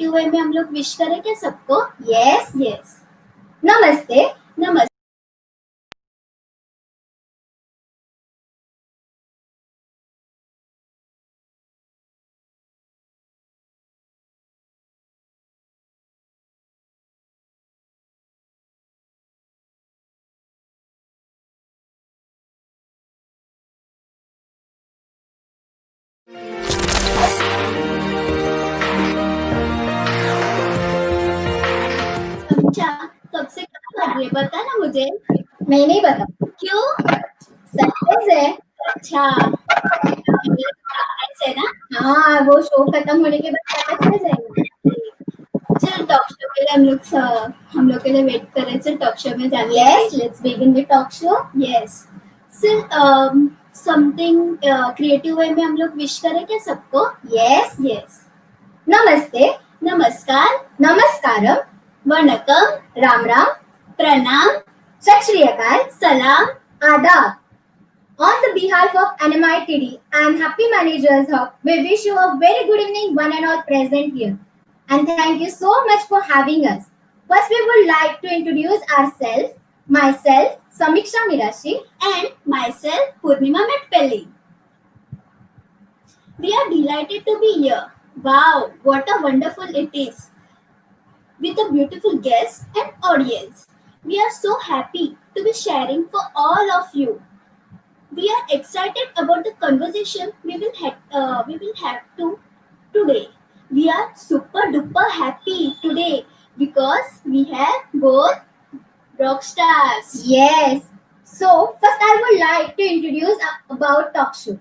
Creative way में हम लोग विश करें क्या सबको? Yes yes. नमस्ते। नमस्ते। कब से कब कर रही है बता ना मुझे। मैं नहीं बता। क्यों? सरप्राइज है। अच्छा है ना। हाँ वो शो खत्म होने के बाद पता चल जाएगा। चल टॉक शो के लिए हम लोग के लिए वेट कर रहे हैं। चल टॉक शो में जाते हैं। Yes let's begin the talk show. Yes सिर्फ समथिंग क्रिएटिव वे में हम लोग विश करें क्या सबको? Yes yes. नमस्ते। नमस्कार। नमस्कारम। वणकम। राम राम। प्रणाम। सत श्री अकाल। सलाम। आदाब। On the behalf of NMITD and Happy Managers Hub, we wish you a very good evening, one and all present here. And thank you so much for having us. First, we would like to introduce ourselves. Myself, Samiksha Mirashi, and myself, Purnima Metpelli. We are delighted to be here. Wow, what a wonderful it is. With a beautiful guest and audience. We are so happy to be sharing for all of you. We are excited about the conversation we will have today. We are super duper happy today because we have both rock stars. Yes. So first I would like to introduce about talk show.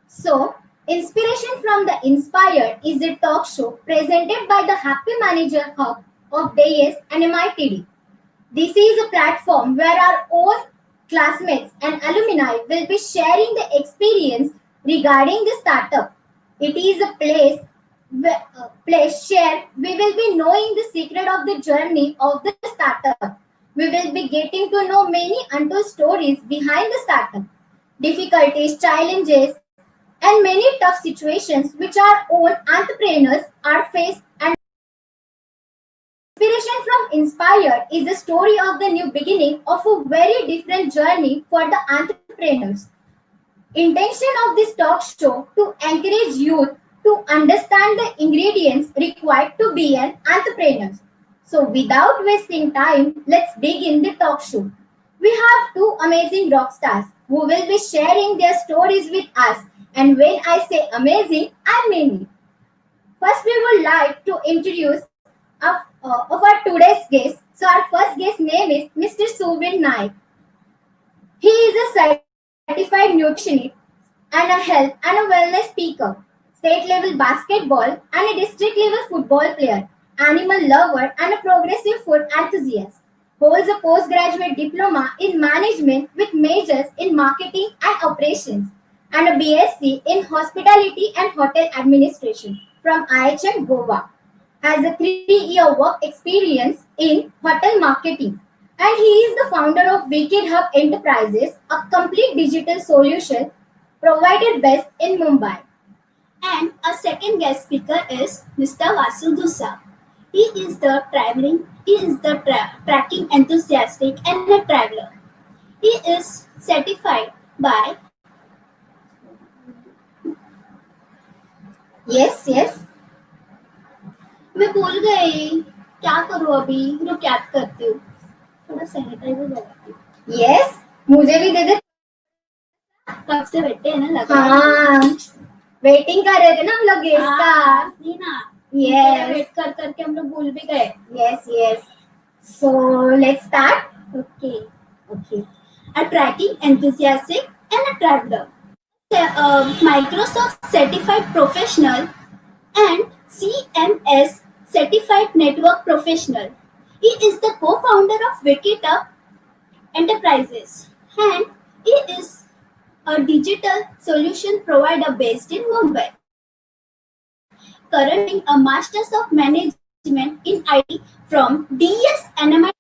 So Inspiration from the Inspired is a talk show presented by the Happy Manager Hub of DAS NMITD. This is a platform where our own classmates and alumni will be sharing the experience regarding the startup. It is a place share. We will be knowing the secret of the journey of the startup. We will be getting to know many untold stories behind the startup, difficulties, challenges, and many tough situations which our own entrepreneurs are faced. And Inspiration from Inspired is the story of the new beginning of a very different journey for the entrepreneurs. Intention of this talk show to encourage youth to understand the ingredients required to be an entrepreneur. So without wasting time, let's begin the talk show. We have two amazing rock stars who will be sharing their stories with us. And when I say amazing, I mean it. First, we would like to introduce of our today's guest. So our first guest name is Mr. Suvin Naik. He is a certified nutritionist and a health and a wellness speaker, state level basketball and a district level football player, animal lover and a progressive food enthusiast. Holds a postgraduate diploma in management with majors in marketing and operations and a BSc in hospitality and hotel administration from IHM Goa. Has a 3-year work experience in hotel marketing, and he is the founder of Wicked Hub Enterprises, a complete digital solution provided best in Mumbai. And our second guest speaker is Mr. Vasu Dusa. He is the tracking enthusiastic and a traveler. He is certified by yes. मैं भूल गई क्या करूँ अभी रुक याद करती हूँ थोड़ा सैनिटाइजर लगाती हूँ यस मुझे भी दे दे कब से बैठे हैं ना लगा हाँ वेटिंग कर रहे थे ना हम लोग गेस्ट का नहीं ना यस वेट कर करके हम लोग भूल भी गए yes so let's start okay a tracking enthusiastic and a traveler Microsoft certified professional and CMS certified network professional. He is the co-founder of Wikitup Enterprises and he is a digital solution provider based in Mumbai. Currently a Masters of Management in IT from DS NMITD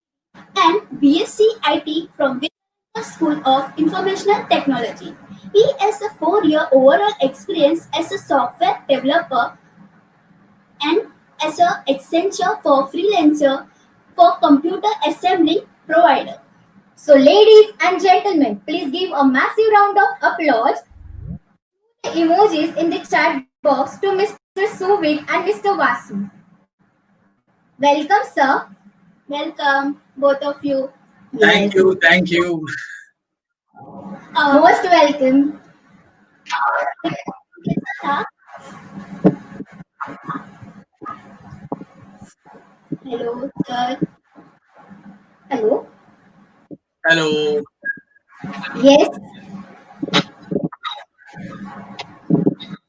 and BSc IT from Vivekananda School of Informational Technology. He has a 4-year overall experience as a software developer and as a Accenture for freelancer for computer assembly provider. So, ladies and gentlemen, please give a massive round of applause the emojis in the chat box to Mr. Suvik and Mr. Vasu. Welcome, sir. Welcome, both of you. Thank Yes. you, thank you. Most welcome. Hello, sir. Hello. Hello. Yes.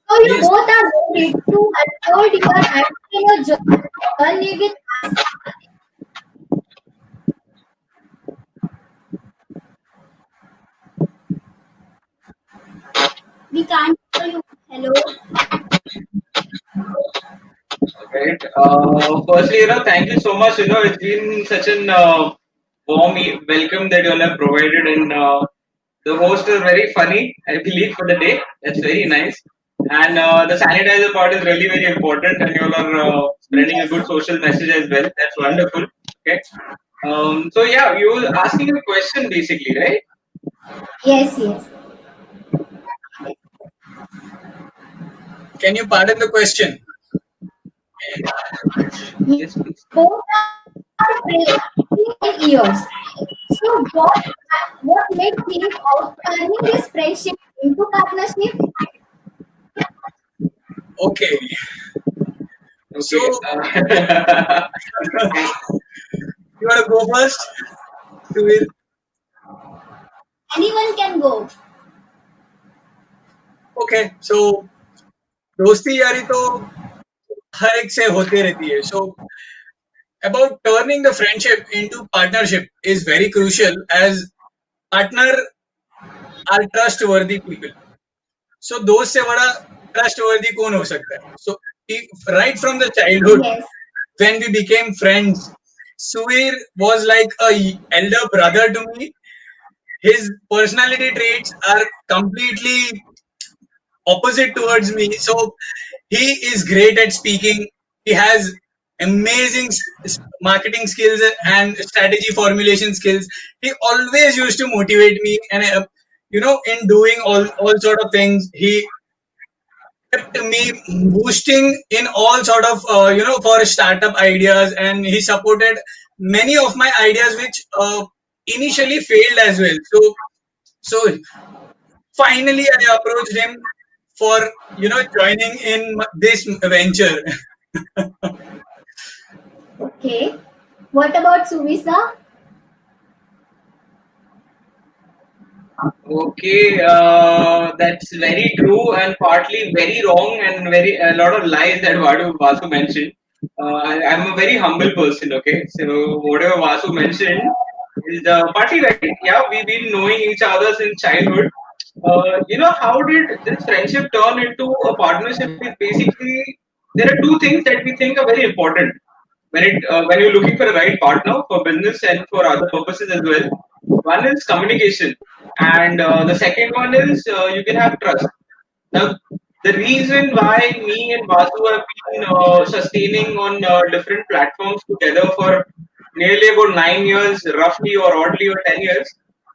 So you Yes, both are ready to unfold your entrepreneurial journey with us. We can't hear you. Hello. right. Firstly, thank you so much. It's been such an warm welcome that you all have provided, and the host is very funny, I believe, for the day. That's very nice. And the sanitizer part is really very important, and you all are spreading a Yes. good social message as well. That's wonderful. Okay. So yeah, you were asking a question basically, right? Yes, yes. Can you pardon the question? Yes, please. Both are in years. So what made think of turning this friendship into partnership? Okay. So Okay. you want to go first? Suvir? Anyone can go. Okay so दोस्ती यारी तो हर एक से होते रहती है सो about turning the friendship into partnership is very crucial as partner are trustworthy people. So दोस्त से बड़ा trustworthy कौन हो सकता है? So right from the childhood Yes. when we became friends, Suvir was like a elder brother to me. His personality traits are completely opposite towards me. So he is great at speaking. He has amazing marketing skills and strategy formulation skills. He always used to motivate me, and in doing all sort of things, he kept me boosting in all sort of for startup ideas, and he supported many of my ideas which initially failed as well. So finally I approached him for joining in this venture. Okay. What about Suvisa? Okay, that's very true and partly very wrong and very a lot of lies that Vasu mentioned. I'm a very humble person. Okay, so whatever Vasu mentioned is partly right. Yeah, we've been knowing each other since childhood. How did this friendship turn into a partnership? Is basically there are two things that we think are very important when you're looking for a right partner for business and for other purposes as well. One is communication, and the second one is you can have trust. Now, the reason why me and Vasu have been sustaining on different platforms together for nearly about 9 years, roughly or oddly, or 10 years,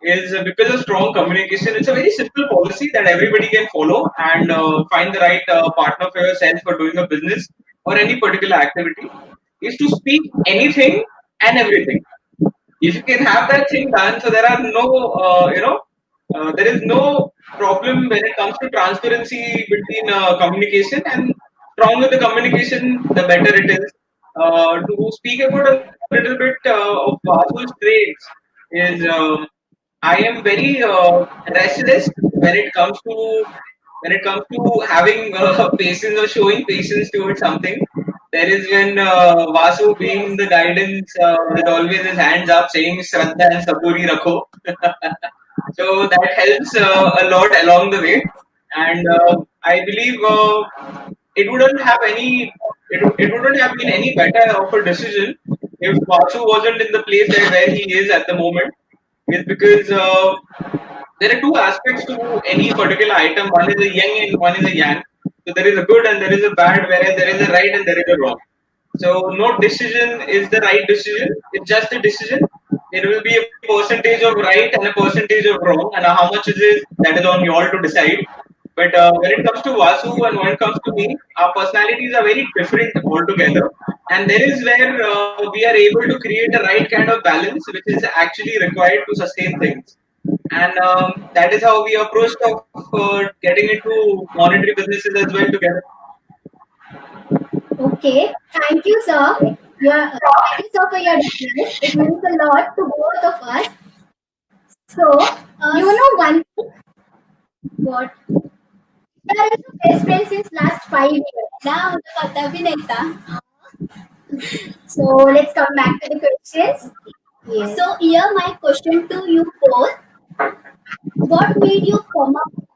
is because of strong communication. It's a very simple policy that everybody can follow and find the right partner for yourself for doing a business or any particular activity. Is to speak anything and everything. If you can have that thing done, so there are no there is no problem when it comes to transparency between communication, and stronger the communication the better it is. To speak about a little bit of Vasu's traits is I am very restless when it comes to having patience or showing patience towards something. There is when Vasu being the guidance with always his hands up saying Shraddha and Saburi Rakho. So that helps a lot along the way. And I believe it wouldn't have any it wouldn't have been any better of a decision if Vasu wasn't in the place where he is at the moment. It's because there are two aspects to any particular item. One is a yin and one is a yang. So there is a good and there is a bad, whereas there is a right and there is a wrong. So no decision is the right decision. It's just a decision. There will be a percentage of right and a percentage of wrong, and how much it is that is on you all to decide. But when it comes to Vasu and when it comes to me, our personalities are very different altogether, and there is where we are able to create a right kind of balance, which is actually required to sustain things. And that is how we approached of getting into monetary businesses as well together. Okay, thank you, sir. Thank you, sir, for your details. It means a lot to both of us. So, you know one thing, what? We are also best friends since last 5 years. ना मुझे पता भी नहीं था. So, let's come back to the questions. Yes. So here my question to you both: what made you come up with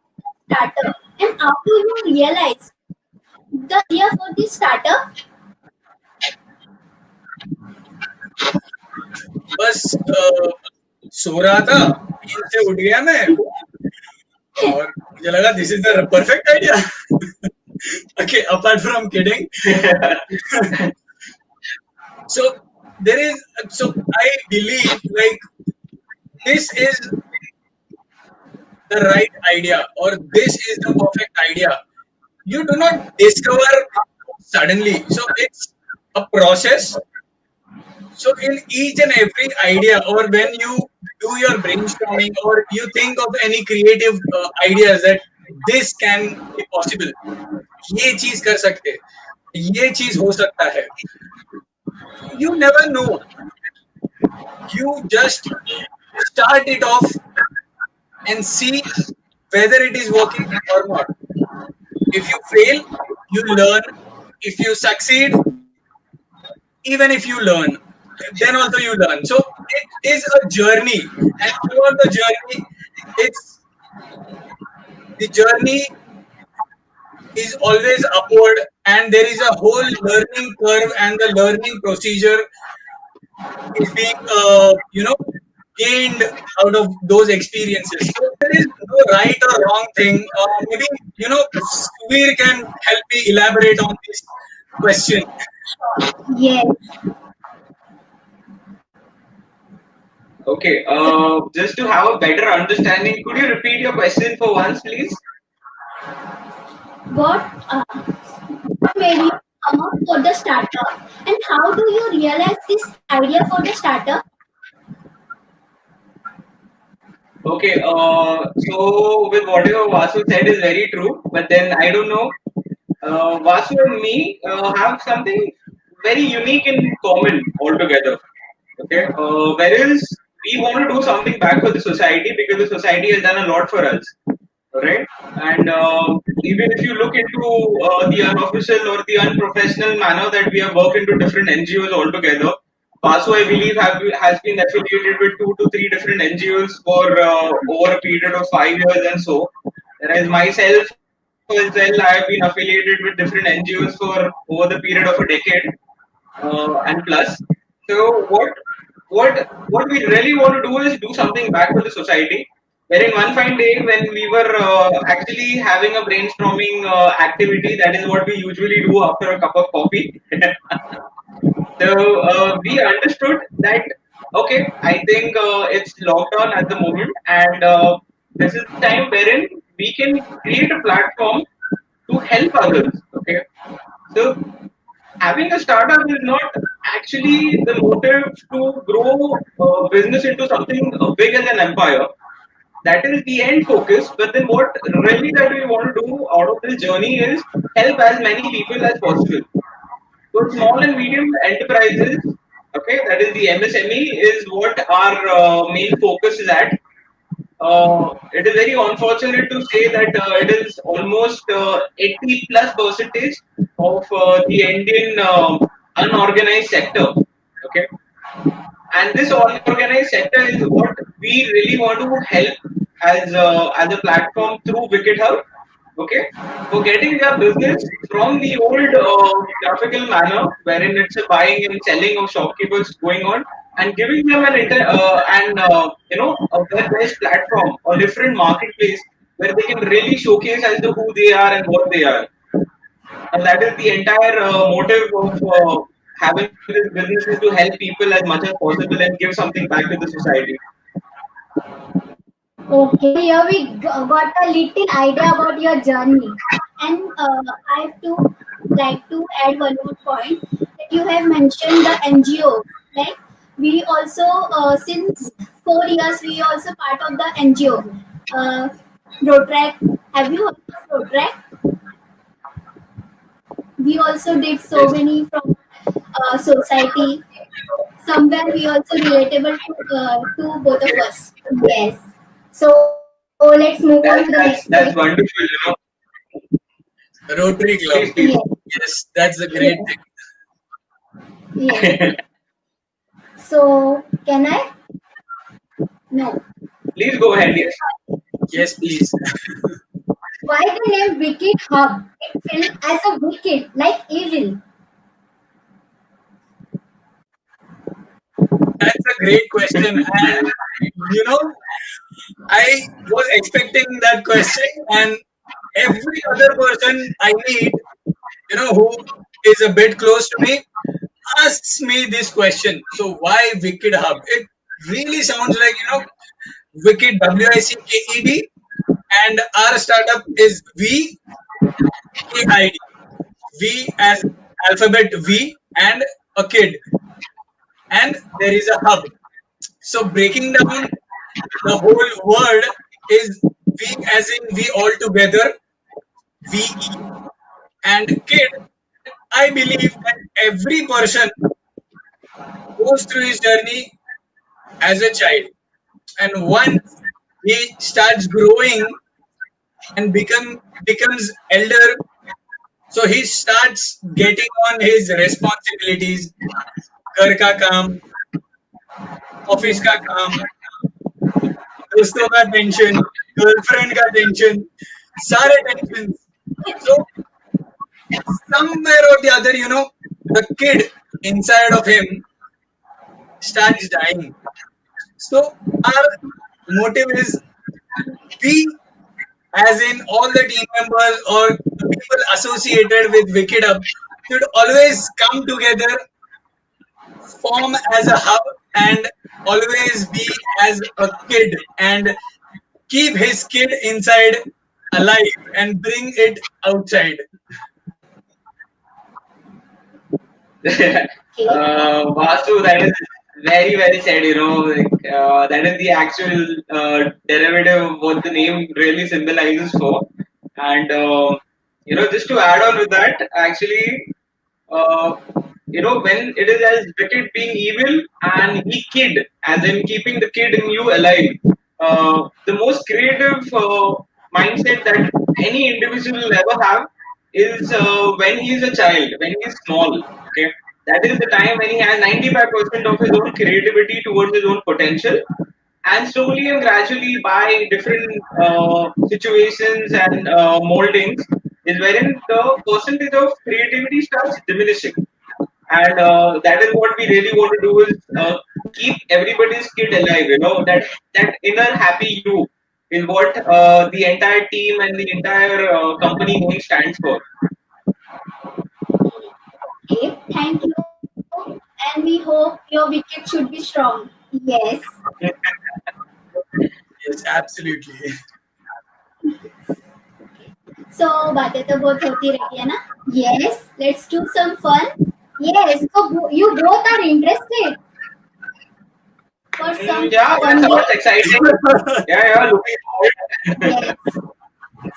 startup, and how do you realize the idea for this startup? बस सो रहा था, नींद से उठ गया मैं और मुझे लगा this is the perfect idea. Okay, apart from kidding. So there is, so I believe like this is the right idea or this is the perfect idea. You do not discover suddenly. So it's a process. So in each and every idea, or when you do your brainstorming, or you think of any creative ideas that this can be possible, ये चीज कर सकते, ये चीज हो सकता है. You never know. You just start it off and see whether it is working or not. If you fail, you learn. If you succeed, even if you learn, then also you learn. So it is a journey, and throughout the journey, it's the journey is always upward, and there is a whole learning curve, and the learning procedure is being gained out of those experiences. So there is no right or wrong thing. Maybe Suvir can help me elaborate on this question. Yes. Okay, just to have a better understanding, could you repeat your question for once, please? What made you come up for the startup, and how do you realize this idea for the startup? Okay, so with whatever Vasu said is very true, but then I don't know. Vasu and me have something very unique in common altogether. Okay, whereas we want to do something back for the society because the society has done a lot for us, right? And even if you look into the unofficial or the unprofessional manner that we have worked into different NGOs altogether, Vasu, I believe, has been affiliated with 2 to 3 different NGOs for over a period of 5 years and so. Whereas myself as well, I have been affiliated with different NGOs for over the period of a decade and plus. So what we really want to do is do something back for the society. Wherein one fine day when we were actually having a brainstorming activity, that is what we usually do after a cup of coffee. So we understood that okay, I think it's lockdown at the moment, and this is the time wherein we can create a platform to help others. Okay, so having a startup is not actually the motive to grow business into something big as an empire. That is the end focus. But then, what really that we want to do out of this journey is help as many people as possible. So small and medium enterprises, okay, that is the MSME, is what our main focus is at. It is very unfortunate to say that it is almost 80 plus percentage of the Indian unorganized sector. Okay, and this unorganized sector is what we really want to help as a platform through Wicket Hub. Okay, for getting their business from the old graphical manner, wherein it's a buying and selling of shopkeepers going on, and giving them a web-based platform or different marketplace where they can really showcase as to who they are and what they are. And that is the entire motive of having this business is to help people as much as possible and give something back to the society. Okay, here we got a little idea about your journey. And I have to like to add one more point that you have mentioned the NGO. Like we also since 4 years we also part of the NGO. Uh, Rotrack. Have you heard of Rotrack? We also did so Yes, many from society. Somewhere we also relatable to both of us. Yes. So let's move on to the next that's question. that's that's wonderful. Rotary Club. Please, please. Yes. Yes, that's a great Yes. thing. Yes. So can I? No. Please go ahead. Yes. Yes, please. Why the name Wicked Hub? It feels as a wicked, like evil. That's a great question. And, you know, I was expecting that question, and every other person I meet, who is a bit close to me, asks me this question. So, why Wicked Hub? It really sounds like, Wicked, WICKED, and our startup is VKID. V as alphabet V and a kid, and there is a hub. So breaking down the whole word is we as in we all together, VE, and kid. I believe that every person goes through his journey as a child, and once he starts growing and becomes elder, so he starts getting on his responsibilities, घर का काम, office का काम, दोस्तों का tension, girlfriend का tension, सारे tension. So somewhere or the other, the kid inside of him starts dying. So our motive is we, as in all the team members or the people associated with Wicked Up, should always come together, form as a hub, and always be as a kid and keep his kid inside alive and bring it outside. Okay. Vasu, that is very, very sad, that is the actual derivative of what the name really symbolizes for. And, just to add on with that, actually, uh, when it is as wicked being evil and he kid, as in keeping the kid in you alive, the most creative mindset that any individual will ever have is when he is a child, when he is small. Okay, that is the time when he has 95% of his own creativity towards his own potential, and slowly and gradually by different situations and moldings is wherein the percentage of creativity starts diminishing, and that is what we really want to do is keep everybody's kid alive, that inner happy you is what the entire team and the entire company name stands for. Okay. Thank you. And we hope your wicket should be strong. Yes. Yes, absolutely. So बातें तो बहुत होती रही है ना. Yes. Let's do some fun Yes. So you both are interested. for some Yeah, that fun sounds game. exciting. Yeah, looking forward. Yes.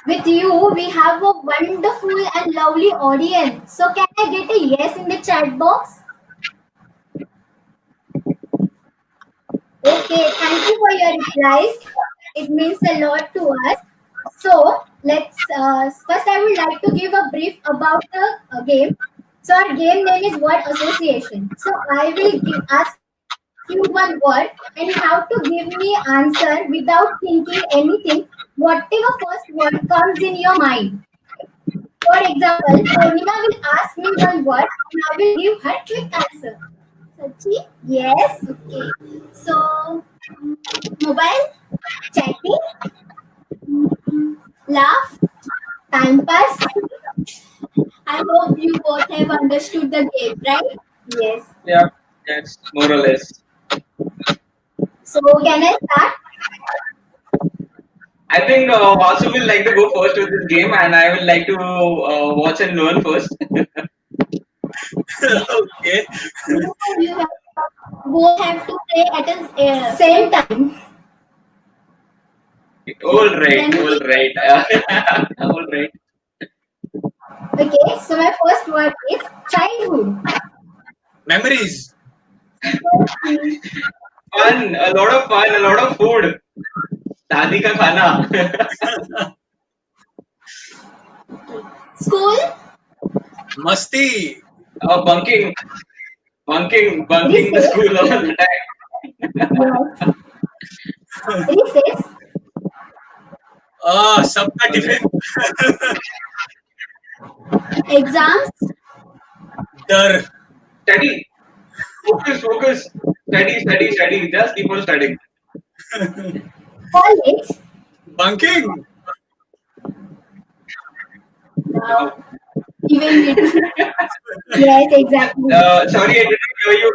With you, we have a wonderful and lovely audience. So can I get a yes in the chat box? Okay, thank you for your replies. It means a lot to us. So let's first. I would like to give a brief about the game. So our game name is word association. So I will ask you one word, and you have to give me answer without thinking anything. Whatever first word comes in your mind. For example, Purnima will ask me one word, and I will give her quick answer. Sachi? Yes. Okay. So mobile, Chatting, laugh. time pass. I hope you both have understood the game, right? Yes. Yeah, that's more or less. So can I start? I think Vasu will like to go first with this game, and I will like to watch and learn first. Okay. No, you have, both have to play at a Same time. All right, then all we right, all right. Okay. So my first word is childhood. Memories. Fun, a lot of fun, a lot of food. दादी का खाना. school, Masti. Bunking, bunking the Recess. school all the time. Yes. Recess. Sabka Okay. tiffin. exams, Dar. Study, focus, focus. Study, study, study. Just keep on studying. College. Bunking. uh, even middle, Yes, exactly. Sorry, I did not hear you.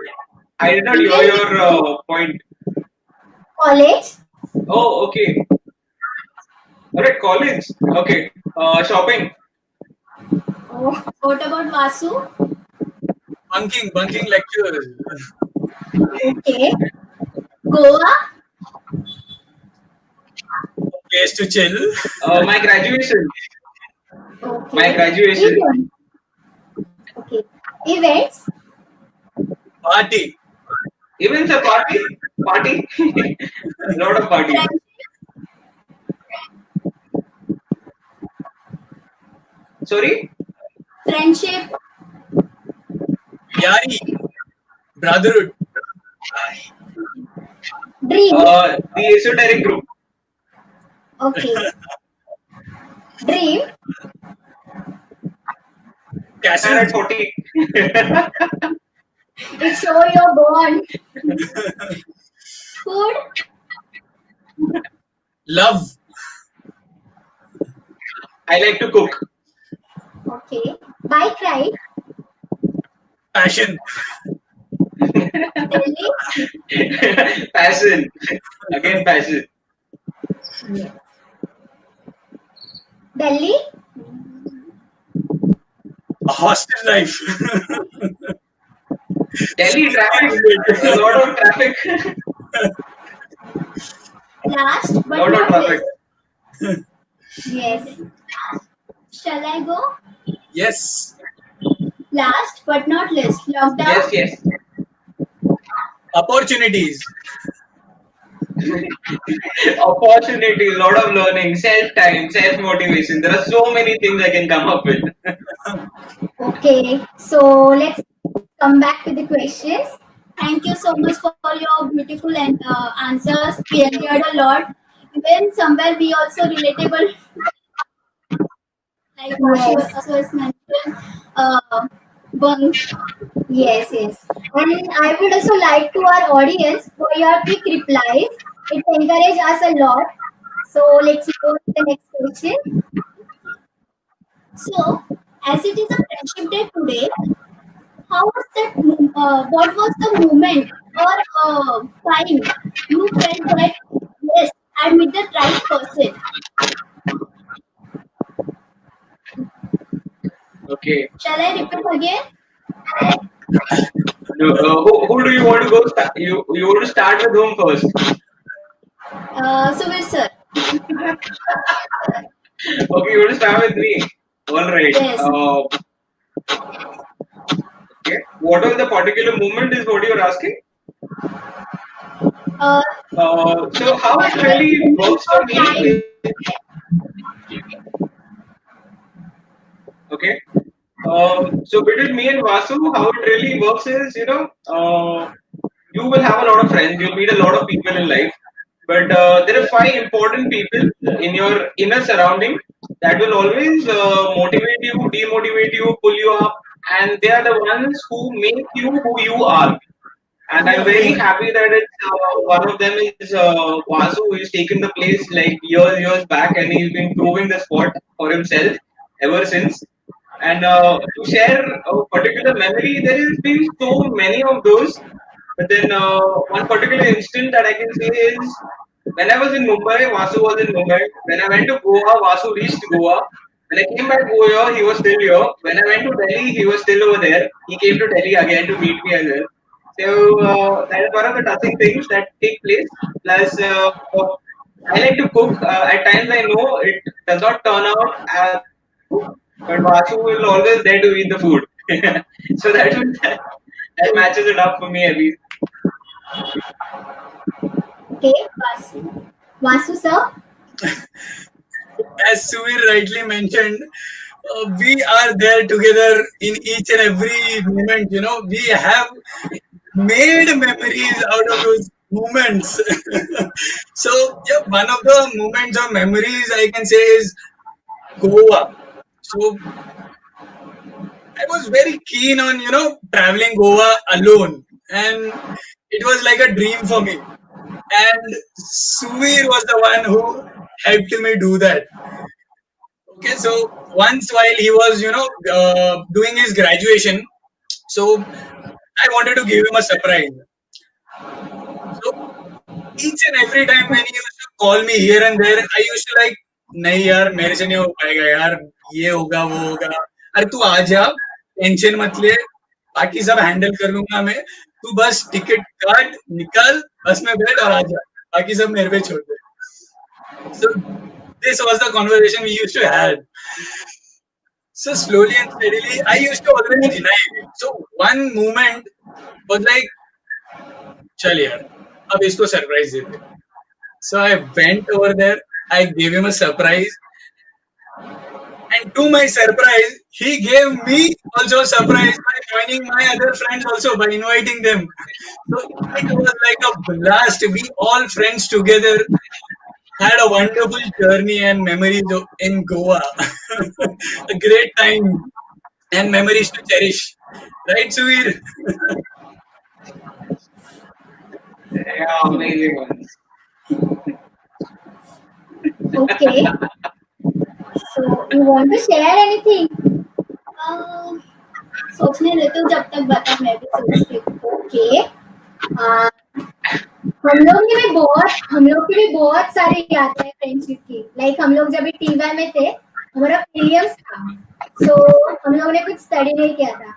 I did not hear even your point. College. Oh, okay. All right, college. Okay. Shopping. Oh, what about Vasu? Bunking lectures. okay. Goa, Place to chill. My graduation. My Okay. graduation. Event. Okay. Events. Party. Events a party. Party. Lot of parties. friendship, Sorry. friendship, Yari. Brotherhood. Dream. The esoteric group. Okay. Dream. Man Castle. at 40. It show your bond. food, Love. I like to cook. Okay. Bike ride. Passion. Delhi, Passion. Again, passion. Yes. Delhi. Hostel life. Delhi traffic. A lot of traffic. last but Lot of not traffic. least. Yes. Shall I go? Yes. Last but not least, lockdown, Yes, yes. Opportunities. Opportunity, lot of learning, self-time, self-motivation. There are so many things I can come up with. Okay. So let's come back to the questions. Thank you so much for your beautiful answers. We enjoyed a lot. Even somewhere we also relatable, like Vasu Yes. has mentioned, bunk. Yes, yes. And I would also like to our audience for your quick replies. It encourages us a lot. So let's go to the next question. So, as it is a friendship day today, how was that? What was the moment or time you felt that yes, I met the right person? Okay. Shall I repeat again? Who do you want to go? You want to start with whom first? Suvir sir. Okay, you want to start with me. All right. Yes. Okay. What was the particular moment is what you're asking? Uh, So how it really works for me time. is okay. So between me and Vasu, how it really works is, you will have a lot of friends, you'll meet a lot of people in life, but there are five important people in your inner surrounding that will always motivate you, demotivate you, pull you up, and they are the ones who make you who you are. And I'm very Yes. happy that it's one of them is Vasu, who has taken the place like years back, and he's been proving the spot for himself ever since. And to share a particular memory, there has been so many of those. But then one particular instant that I can say is when I was in Mumbai, Vasu was in Mumbai. When I went to Goa, Vasu reached Goa. When I came back Goa, he was still here. When I went to Delhi, he was still over there. He came to Delhi again to meet me as well. So that is one of the touching things that take place. Plus, I like to cook. At times, I know it does not turn out as I want it to, but Vasu will always there to eat the food. So that matches it up for me at least. Okay, Vasu sir. As Suvir rightly mentioned, we are there together in each and every moment. We have made memories out of those moments. So, yeah, one of the moments or memories I can say is Goa. So, I was very keen on, traveling Goa alone. And it was like a dream for me. And Suvir was the one who helped me do that. Okay, so once while he was, doing his graduation, so I wanted to give him a surprise. So each and every time when he used to call me here and there, I used to like, नहीं यार मेरे से नहीं हो पाएगा यार, ये होगा वो होगा, अरे तू आ जा, टेंशन मत ले, बाकी सब हैंडल कर लूंगा मैं, तू बस टिकट काट, निकल, बस में बैठ और आ जा, बाकी सब मेरे पे छोड़ दे. So this was the conversation we used to have. So slowly and steadily, I used to always deny it. So one moment was like, चल यार, अब इसको सरप्राइज देते. So I went over there. I gave him a surprise, and to my surprise, he gave me also a surprise by joining my other friends also by inviting them. So it was like a blast. We all friends together had a wonderful journey and memories in Goa. A great time and memories to cherish. Right, Suvir? Yeah, amazing ones. Okay. So you want to share anything? सोचने दे तो जब तक बता मैं भी सोचती हूँ. Okay. हम लोग की भी बहुत सारी यादें हैं फ्रेंडशिप की. लाइक हम लोग जब टीवाई में थे, हमारा प्रीलिम्स था. सो हम लोग ने कुछ स्टडी नहीं किया था.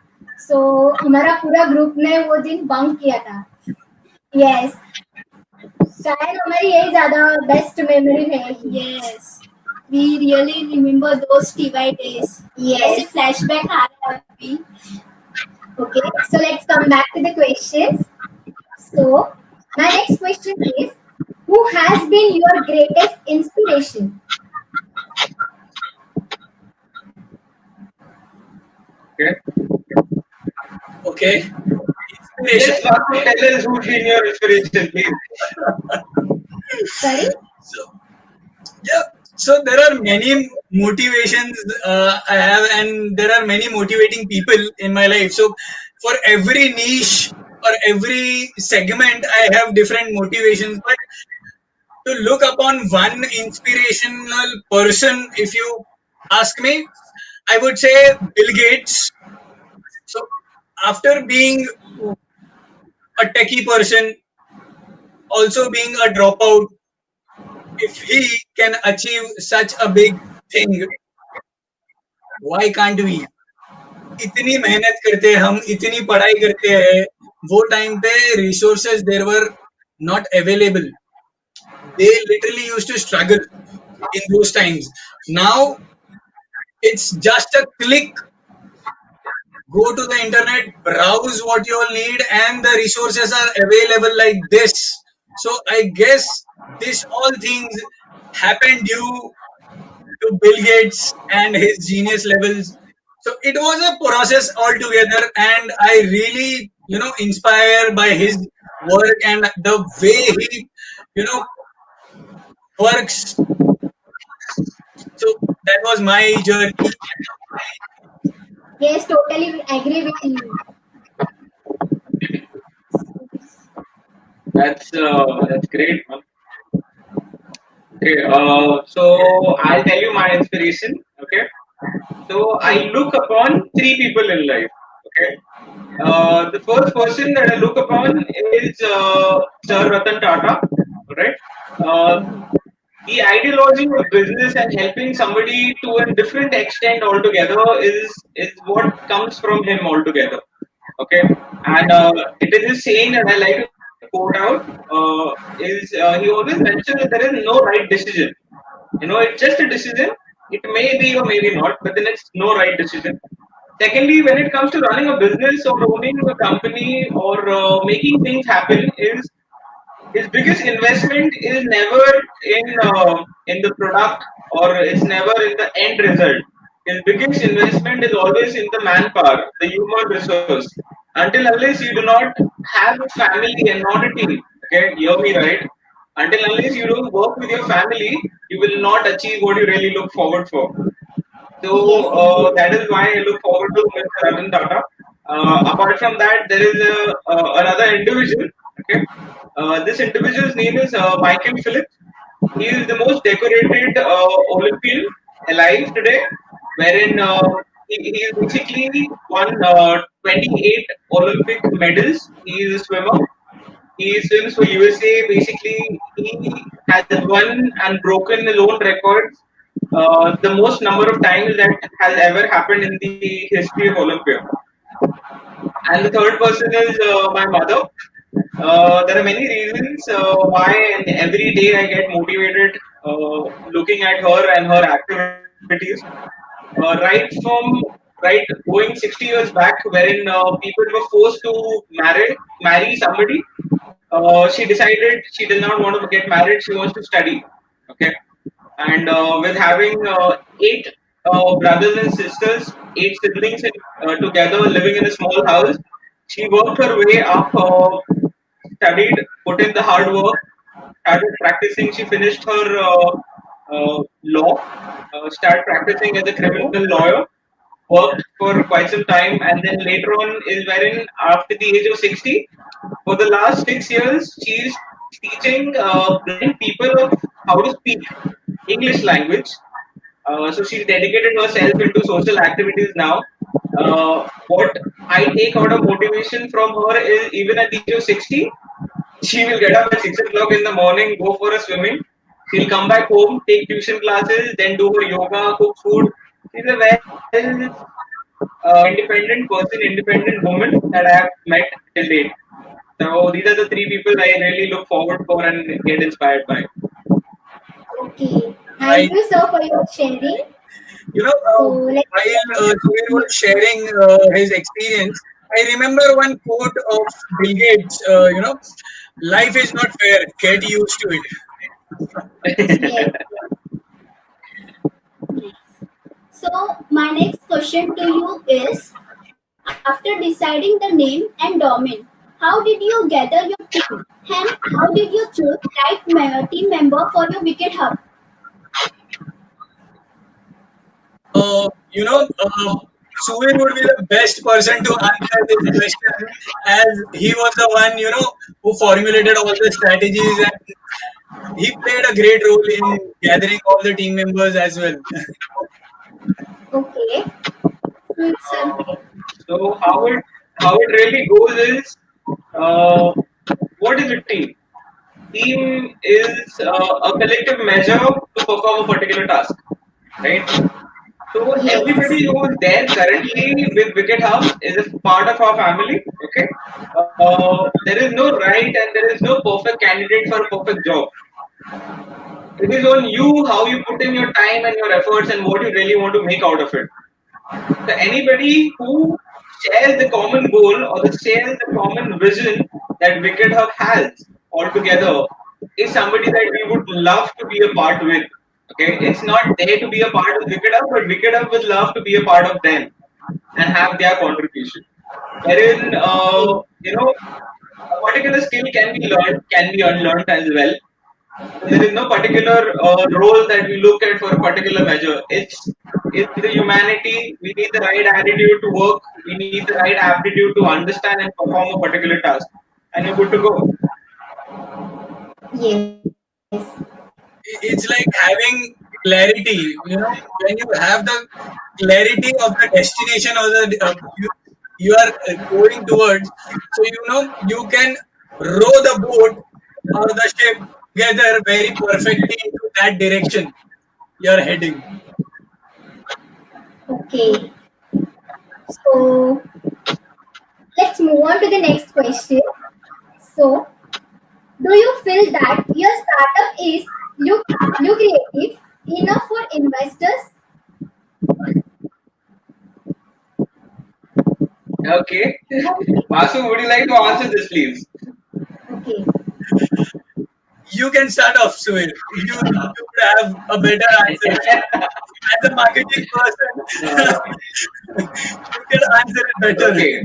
सो हमारा पूरा ग्रुप ने वो दिन बंक किया था. यस, शायद हमारी यही ज्यादा बेस्ट मेमोरी रहेगी. Yes, we really remember those TY days. Yes. ऐसे flashback आ रहा है अभी. Okay, so let's come back to the questions. So, my next question is, who has been your greatest inspiration? Okay. Okay. Yes, Inspiration. Vasu, tell us who's been your inspiration, please. Sorry? Yeah. So there are many motivations I have, and there are many motivating people in my life. So for every niche or every segment, I have different motivations. But to look upon one inspirational person, if you ask me, I would say Bill Gates. So after being a techie person, also being a dropout, if he can achieve such a big thing, why can't we? इतनी मेहनत करते हैं हम, इतनी पढ़ाई करते हैं, वो टाइम पे resources there were not available. They literally used to struggle in those times. Now it's just a click. Go to the internet, browse what you all need, and the resources are available like this. So I guess this all things happened due to Bill Gates and his genius levels. So it was a process altogether, and I really, inspired by his work and the way he, you know, works. So that was my journey. Yes, totally agree with you. That's great, man. Okay, so I'll tell you my inspiration. Okay, So I Okay. look upon three people in life. Okay. The first person that I look upon is Sir Ratan Tata. Right. Uh, the ideology of business and helping somebody to a different extent altogether is what comes from him altogether. Okay, and it is a saying that I like to quote out. Is he always mentions that there is no right decision. It's just a decision. It may be or maybe not, but then it's no right decision. Secondly, when it comes to running a business or owning a company or making things happen, is his biggest investment is never in the product, or it's never in the end result. His biggest investment is always in the manpower, the human resource. Until unless you do not have a family and not a team, okay, hear me right. Until unless you don't work with your family, you will not achieve what you really look forward for. So Yes, indeed. that is why I look forward to Mr. Raman Tata. Apart from that, there is another individual. Okay, this individual's name is Michael Phillips. He is the most decorated Olympian alive today, wherein he is basically won 28 Olympic medals. He is a swimmer. He swims for USA. Basically, he has won and broken his own records the most number of times that has ever happened in the history of Olympia. And the third person is my mother. There are many reasons why, and every day I get motivated looking at her and her activities. Right from right going 60 years back, wherein people were forced to marry somebody. She decided she does not want to get married. She wants to study. Okay, and with having eight brothers and sisters, eight siblings together living in a small house, she worked her way up, studied, put in the hard work, started practicing. She finished her law, started practicing as a criminal lawyer, worked for quite some time, and then later on is wherein after the age of 60, for the last 6 years, she is teaching blind people of how to speak English language. So she's dedicated herself into social activities now. What I take out of motivation from her is even at the age of 60, she will get up at 6 o'clock in the morning, go for a swimming. She'll come back home, take tuition classes, then do her yoga, cook food. She's a well independent person, independent woman that I have met till date. So these are the three people I really look forward for and get inspired by. Okay. I, Thank you, sir, for your sharing. So let's while Suhail was sharing his experience, I remember one quote of Bill Gates. Life is not fair. Get used to it. yes. So my next question to you is, after deciding the name and domain, how did you gather your team? And how did you choose right team member for your Wicked Hub? Suhail would be the best person to answer this question, as he was the one, who formulated all the strategies, and he played a great role in gathering all the team members as well. Okay. Uh, so how it really goes is, uh, what is a team? Team is a collective measure to perform a particular task, right? So Yes. everybody who is there currently with Wicket Hub is a part of our family. Okay, there is no right and there is no perfect candidate for a perfect job. It is on you how you put in your time and your efforts and what you really want to make out of it. So anybody who shares the common goal or the shares the common vision that Wicked Hub has altogether is somebody that we would love to be a part with. Okay, it's not there to be a part of Wicked Hub, but Wicked Hub would love to be a part of them and have their contribution. Wherein, a particular skill can be learned, can be unlearned as well. So there is no particular role that we look at for a particular measure. It's the humanity. We need the right attitude to work. We need the right aptitude to understand and perform a particular task, and you're good to go. Yes. It's like having clarity. When you have the clarity of the destination or the you are going towards, so you can row the boat or the ship together very perfectly into that direction you're heading. Okay, so let's move on to the next question. So, do you feel that your startup is lucrative enough for investors? Okay. Okay. Vasu, would you like to answer this, please? Okay. You can start off, Suhail. You would have a better answer as a marketing person. Uh, You can answer it better. okay.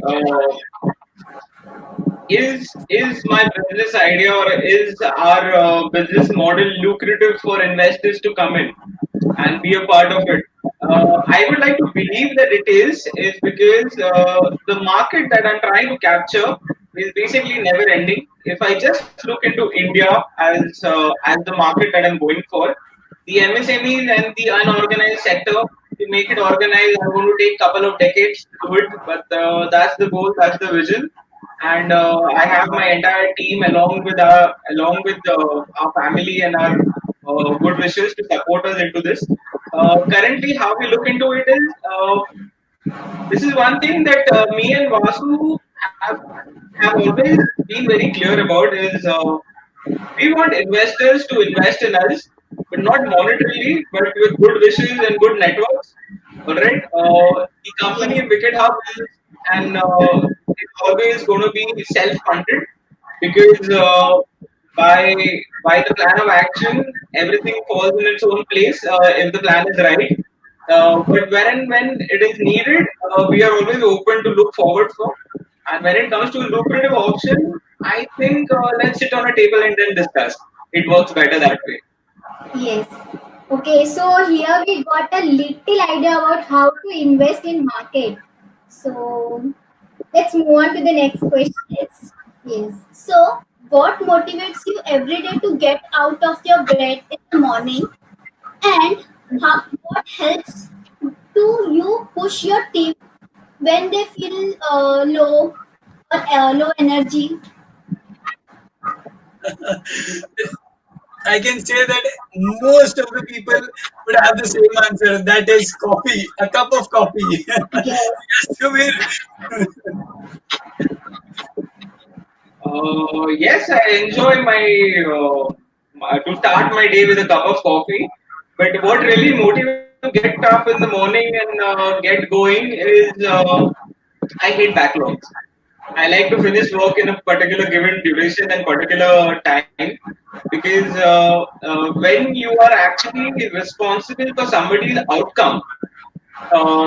Is my business idea or is our business model lucrative for investors to come in and be a part of it? I would like to believe that is because the market that I'm trying to capture is basically never ending. If I just look into India as the market that I'm going for, the MSMEs and the unorganized sector, to make it organized, I'm going to take a couple of decades to do it. But that's the goal, that's the vision, and I have my entire team along with our family and our good wishes to support us into this. Currently, how we look into it is this is one thing that me and Vasu have always been very clear about is we want investors to invest in us, but not monetarily, but with good wishes and good networks. All right. The company Yes. Wicked Hub is and it's always going to be self-funded because by by the plan of action, everything falls in its own place if the plan is right. But when it is needed, we are always open to look forward for. And when it comes to lucrative option, I think let's sit on a table and then discuss. It works better that way. Yes. Okay, so here we got a little idea about how to invest in market. So let's move on to the next question. Yes. Yes. So, what motivates you every day to get out of your bed in the morning, and what helps to you push your team when they feel low or low energy? I can say that most of the people would have the same answer. That is coffee, a cup of coffee. Yes. Yes, Subir. Yes, I enjoy to start my day with a cup of coffee. But what really motivates me to get up in the morning and get going is I hate backlogs. I like to finish work in a particular given duration and particular time because when you are actually responsible for somebody's outcome,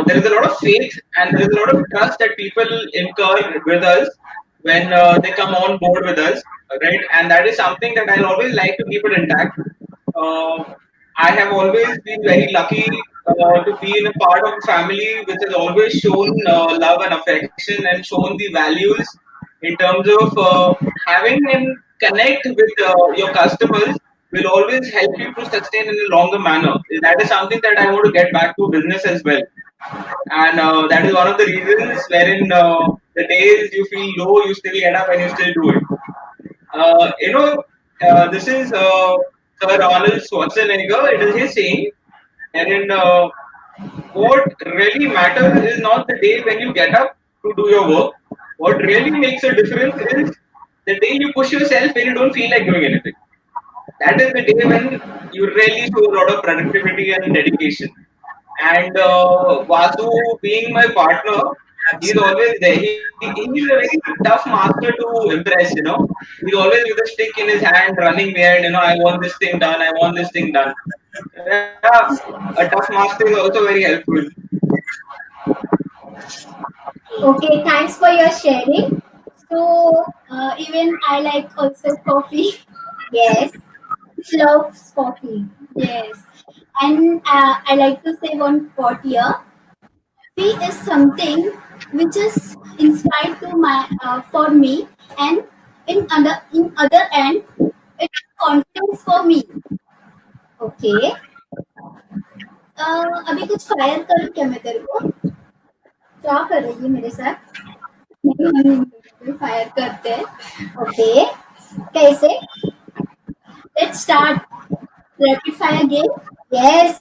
there is a lot of faith and there is a lot of trust that people incur with us when they come on board with us, right? And that is something that I'll always like to keep it intact. Uh, I have always been very lucky to be in a part of a family which has always shown love and affection and shown the values in terms of having and connect with your customers will always help you to sustain in a longer manner. That is something that I want to get back to business as well, and that is one of the reasons wherein the days you feel low, you still get up and you still do it. This is Sir Arnold Schwarzenegger. It is his saying, and what really matters is not the day when you get up to do your work. What really makes a difference is the day you push yourself when you don't feel like doing anything. That is the day when you really show a lot of productivity and dedication. And Vasu, being my partner, he's Absolutely. always there. He's a very tough master to impress. He's always with a stick in his hand, running behind. I want this thing done. I want this thing done. Yeah, a tough master is also very helpful. Okay, thanks for your sharing. So, Even I like also coffee. yes, loves coffee. Yes, and I like to say one quote here. Coffee is something which is inspired to my for me, and in other end, it's confidence for me. Okay. अभी कुछ fire करूँ क्या मैं तेरे को? क्या कर रही है मेरे साथ? फायर करते हैं. ओके, कैसे? Let's start rapid fire game. Yes,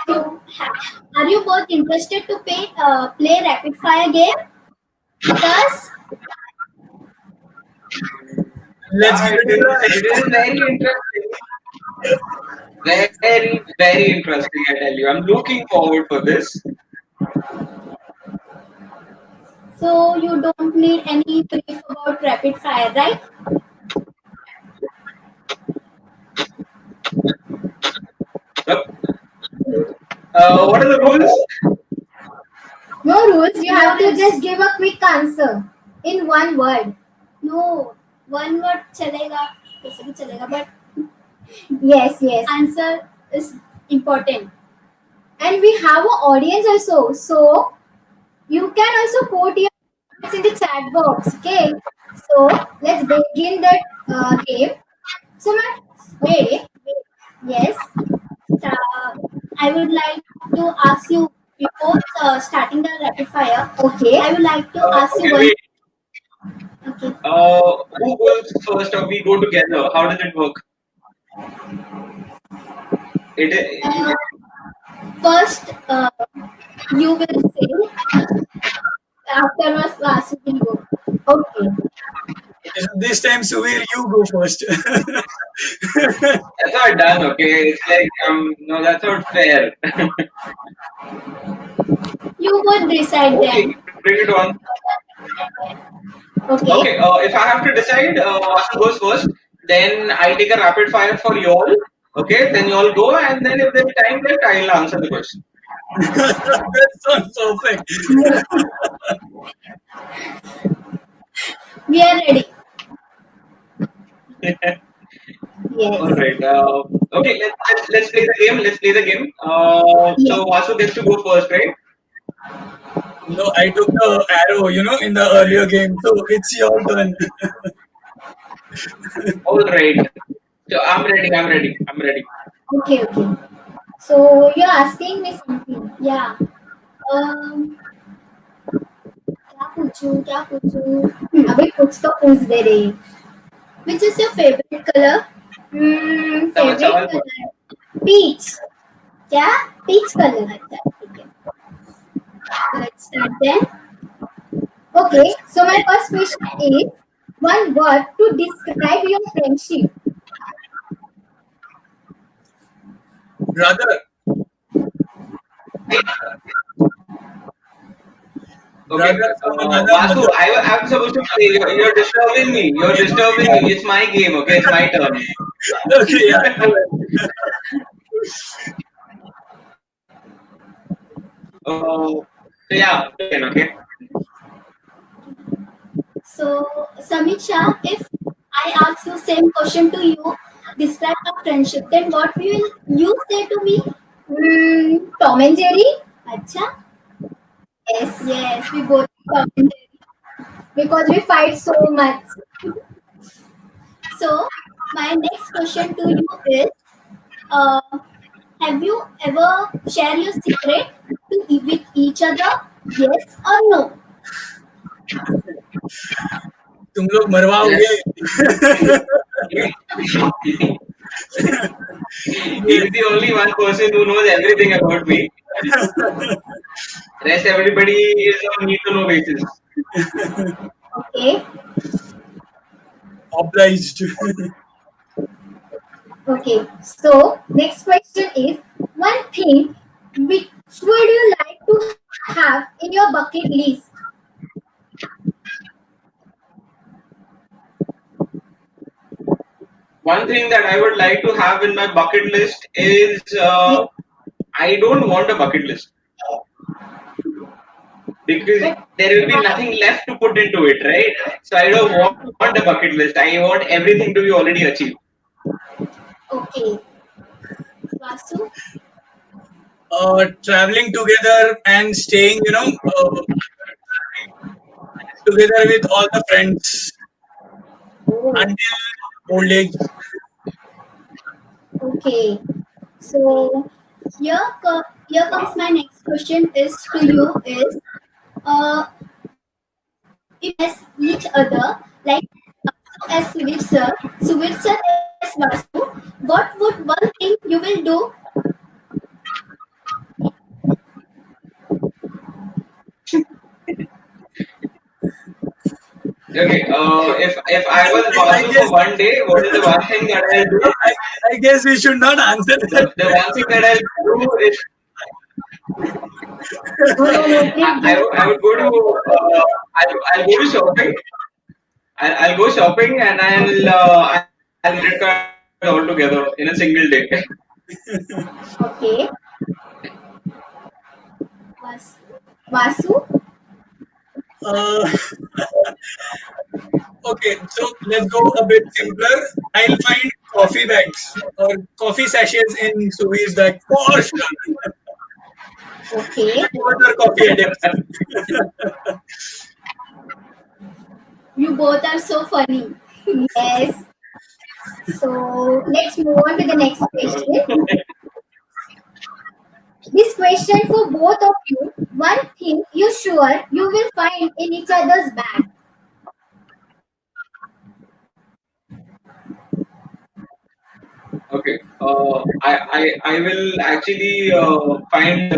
So, are you both interested to play rapid fire game with us? Let's give it a It try. is very interesting. Very, very interesting, I tell you. I'm looking forward for this. So you don't need any brief about rapid fire, right? Yep. What are the rules? No rules. You have to just give a quick answer in one word. No, one word chalega, वैसे भी चलेगा, but Yes, yes. answer is important. And we have an audience also, so you can also put your comments in the chat box. Okay. So let's begin that game. So my wait. Yes. I would like to ask you before starting the rapid fire. Okay. I would like to ask you Okay, one. wait. Okay. Who goes first or we go together? How does it work? Uh, First, you will say. Afterwards, Vasu will go. Okay. Okay, so this time, Suvir, you go first. That's not done, okay? It's like, no, that's not fair. You would decide Okay, then. bring it on. Okay. Okay, if I have to decide, Vasu goes first. Then I take a rapid fire for you all. Okay, then you all go, and then if there's time left, I'll answer the question. That sounds perfect. We are ready. Yes. All right. Okay, let's play the game. Let's play the game. Yes. So Vasu gets to go first, right? No, I took the arrow, in the earlier game, so it's your turn. All right. So I'm ready. I'm ready. I'm ready. Okay. Okay. So you're asking me something. Yeah. क्या पूछूं? अभी कुछ तो पूछ दे रही. Which is your favorite color? Favorite सवाल color. Peach. क्या? Peach color. अच्छा, ठीक है. Let's start then. Okay. So my first question is one word to describe your friendship. Brother. Okay, Brother from another Vasu, mother. I'm supposed to play. You're disturbing me. You're disturbing me. It's my game. Okay, it's my turn. Okay, yeah. Go ahead. So yeah, again, okay. So, Samiksha, if I ask you same question to you, describe our friendship, then what will you say to me? Tom and Jerry. अच्छा? Yes. Yes, we both Tom and Jerry. Because we fight so much. So, my next question to you is, uh, have you ever shared your secret with each other? Yes or no? तुम लोग मरवाओगे. He's the only one person who knows everything about me. Rest everybody is on need to know basis. Okay. Obliged. Okay. So next question is one thing which would you like to have in your bucket list? One thing that I would like to have in my bucket list is I don't want a bucket list because there will be nothing left to put into it, right? So I don't want a bucket list. I want everything to be already achieved. Okay. Vasu? Traveling together and staying, together with all the friends until old age. Okay. So here comes my next question is to you is if you both as each other like Vasu as Suvir sir as Vasu, what would one thing you will do? Okay. If I was I Vasu for guess one day, what is the one thing that I'll do? I, I guess we should not answer that. The one thing that I'll do is No, no, no. Please give I would go to I'll go to shopping. I'll go shopping and I'll get credit cards all together in a single day. okay. Vasu. Vasu? Uh, okay, so let's go a bit simpler. I'll find coffee bags or coffee sachets in Suvi's bag for sure. Okay. Both are coffee addicts. You both are so funny. Yes. So let's move on to the next question. This question for both of you. One thing you sure you will find in each other's bag. Okay. I will actually find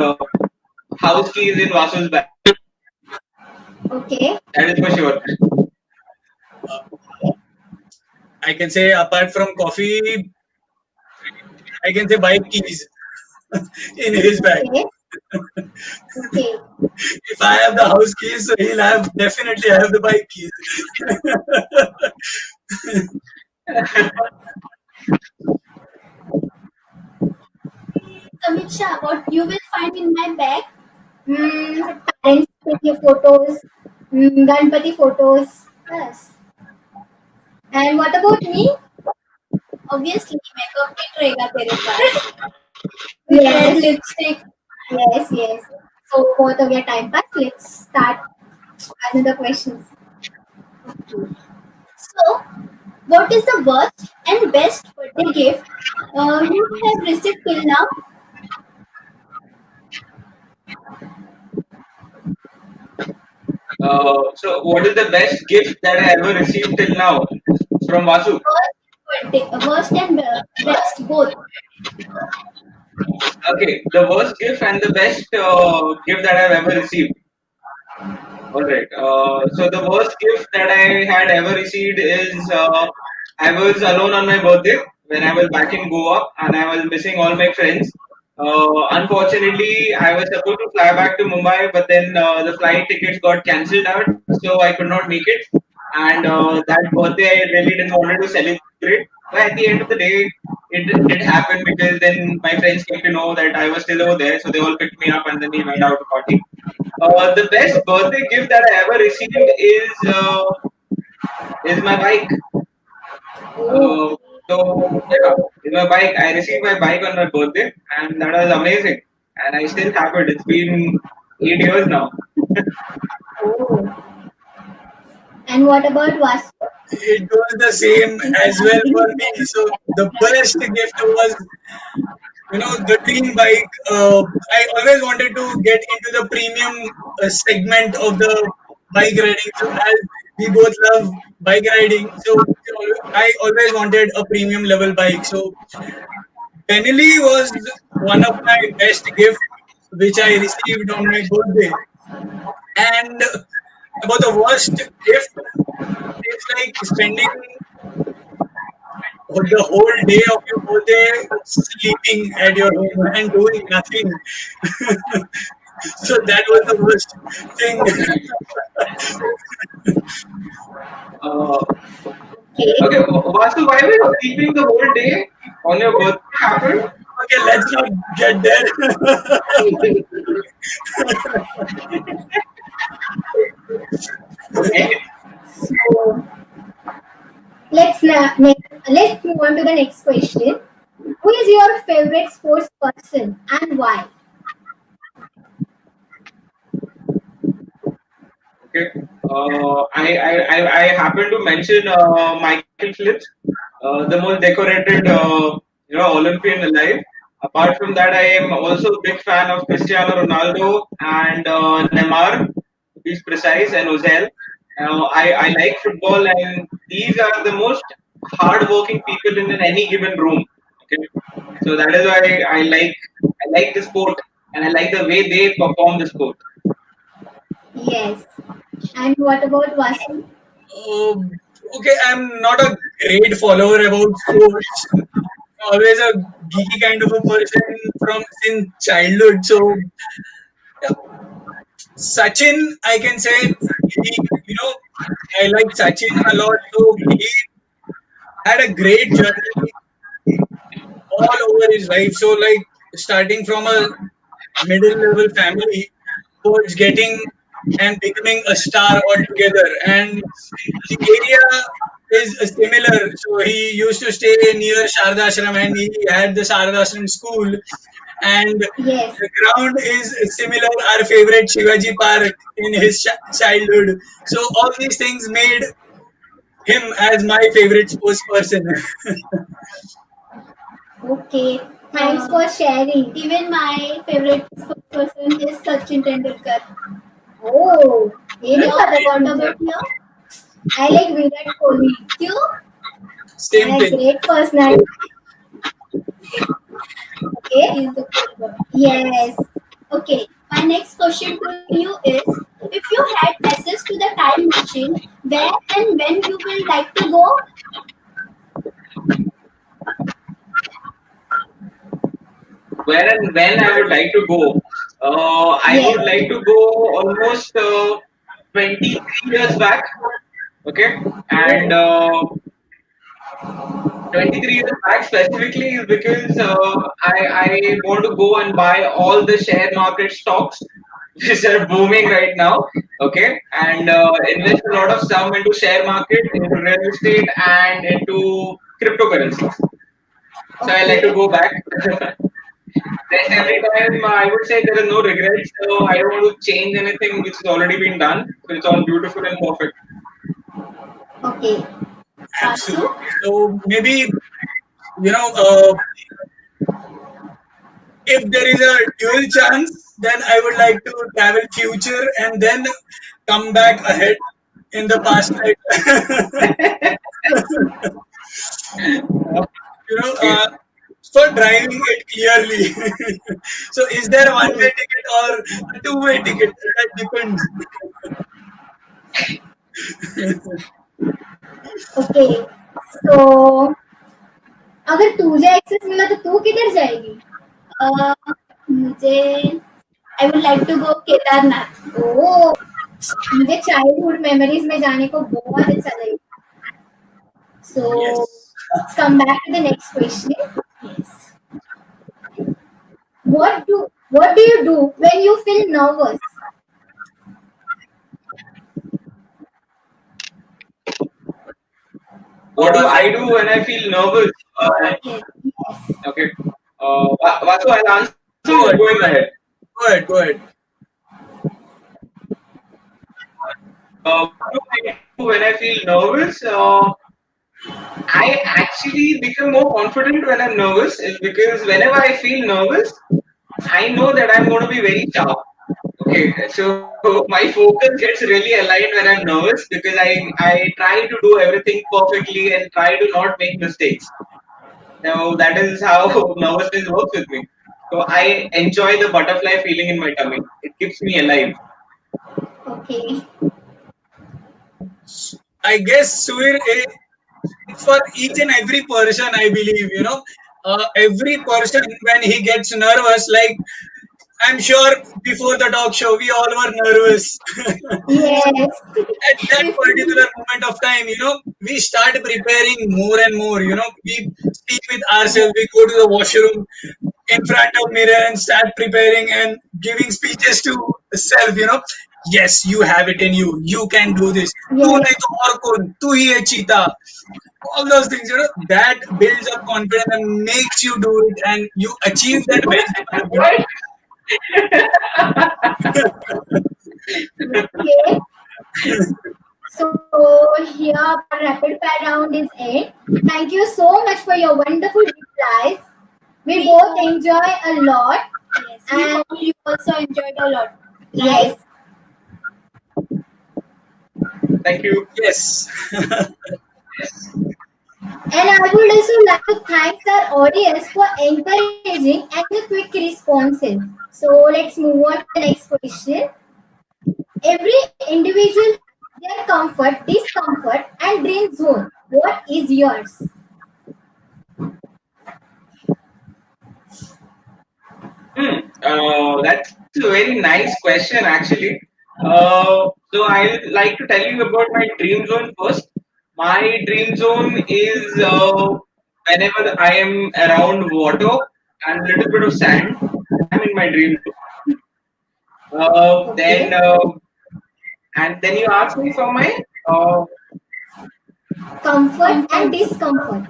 house keys in Vasu's bag. Okay. That is for sure. I can say apart from coffee, I can say bike keys in his bag. Okay. Okay. If I have the house keys, so he'll have definitely have the bike keys. Samiksha, what you will find in my bag? Parents your photos. Ganpati photos. Yes. And what about me? Obviously, makeup kit रहेगा तेरे पास. Red Yes. lipstick. Yes. Yes. So both of your time pass. Let's start another questions. So, what is the worst and best birthday gift you have received till now? So what is the best gift that I ever received till now from Vasu? Worst and best both. Okay, the worst gift and the best gift that I've ever received. All right. So the worst gift that I had ever received is I was alone on my birthday when I was back in Goa and I was missing all my friends. Unfortunately, I was supposed to fly back to Mumbai, but then the flight tickets got cancelled out, so I could not make it. And that birthday, I really didn't want to celebrate. But at the end of the day, it did happen because then my friends came to know that I was still over there, so they all picked me up and then we went out to party. The best birthday gift that I ever received is my bike. Uh, so yeah, is my bike. I received my bike on my birthday, and that was amazing. And I still have it. It's been 8 years now. Oh. And what about Vasu? It was the same as well for me. So the best gift was, the dream bike. I always wanted to get into the premium segment of the bike riding. So as we both love bike riding, so I always wanted a premium level bike. So Benelli was one of my best gifts which I received on my birthday. And about the worst gift, it's like spending the whole day of your birthday sleeping at your home and doing nothing. So that was the worst thing. Uh, Okay. okay, Vasu, why were you sleeping the whole day on your birthday? Happened? Okay, let's not get there. Okay. So let's move on to the next question. Who is your favorite sports person and why? Okay. I happen to mention Michael Phillips, the most decorated Olympian alive. Apart from that, I am also a big fan of Cristiano Ronaldo and Neymar, to be precise, and Ozil. I like football, and these are the most hardworking people in any given room. Okay, so that is why I like the sport, and I like the way they perform the sport. Yes. And what about Vasu? Okay, I'm not a great follower about sports. Always a geeky kind of a person from since childhood. So yeah, Sachin, I can say I like Sachin a lot. So he had a great journey all over his life. So like starting from a middle level family towards getting and becoming a star altogether. And the area is similar. So he used to stay near Shardashram and he had the Shardashram school. And Yes. the ground is similar, our favorite Shivaji Park in his childhood. So all these things made him as my favorite sports person. Okay. Thanks for sharing. Even my favorite sports person is Sachin Tendulkar. Oh, ये नहीं What पता था मुझे. about you? I like Virat Kohli. You? Same And a thing. great personality. Okay. He's the cool boy. Yes. Okay. My next question to you is: if you had access to the time machine, where and when you will like to go? Where and when I would like to go? I Yes. would like to go almost 23 years back. Okay, and 23 years back specifically is because I want to go and buy all the share market stocks which are booming right now. Okay, and invest a lot of sum into share market, into real estate, and into cryptocurrencies. So I like to Okay. go back. Rest every time, I would say there are no regrets. So I don't want to change anything which has already been done. So it's all beautiful and perfect. Okay. Vasu? Absolutely. So maybe, you know, if there is a dual chance, then I would like to travel future and then come back ahead in the past. Like, Okay. for driving it clearly. So, is there one way ticket or a two-way ticket? That depends. Okay. So अगर तुझे access मिला तो तू किधर जाएगी? Uh, मुझे I would like to go Kedarnath. ओह, मुझे childhood memories में जाने को बहुत अच्छा लगेगा. So Yes. let's come back to the next question. Yes. What do you do when you feel nervous? What do I do when I feel nervous? Yes. Okay. Vasu, I'll answer you Go going ahead. ahead. Go ahead. Go ahead. What do I do when I feel nervous? I actually become more confident when I'm nervous is because whenever I feel nervous, I know that I'm going to be very sharp. Okay, so my focus gets really aligned when I'm nervous because I try to do everything perfectly and try to not make mistakes. Now that is how nervousness works with me. So I enjoy the butterfly feeling in my tummy. It keeps me alive. Okay. I guess Suir, it's for each and every person. I believe every person when he gets nervous, like I'm sure before the talk show, we all were nervous. Yes. At that particular moment of time, we start preparing more and more. We speak with ourselves, we go to the washroom in front of mirror and start preparing and giving speeches to self. Yes, you have it in you. You can do this. तू Yes. नहीं तो और कौन? तू ही है चीता. All those things, that builds up confidence and makes you do it, and you achieve that benchmark. What? Okay. So here our rapid fire round is end. Thank you so much for your wonderful replies. We both enjoy a lot. Yes, And you also enjoyed a lot, right? yes, Thank you. Yes. and I would also like to thank our audience for encouraging and the quick responses. So let's move on to the next question. Every individual has their comfort, discomfort, and dream zone. What is yours? That's a very nice question, actually. So I'll like to tell you about my dream zone first. My dream zone is whenever I am around water and a little bit of sand, I'm in my dream zone. Then Okay. and then you ask me for my uh, Comfort and discomfort.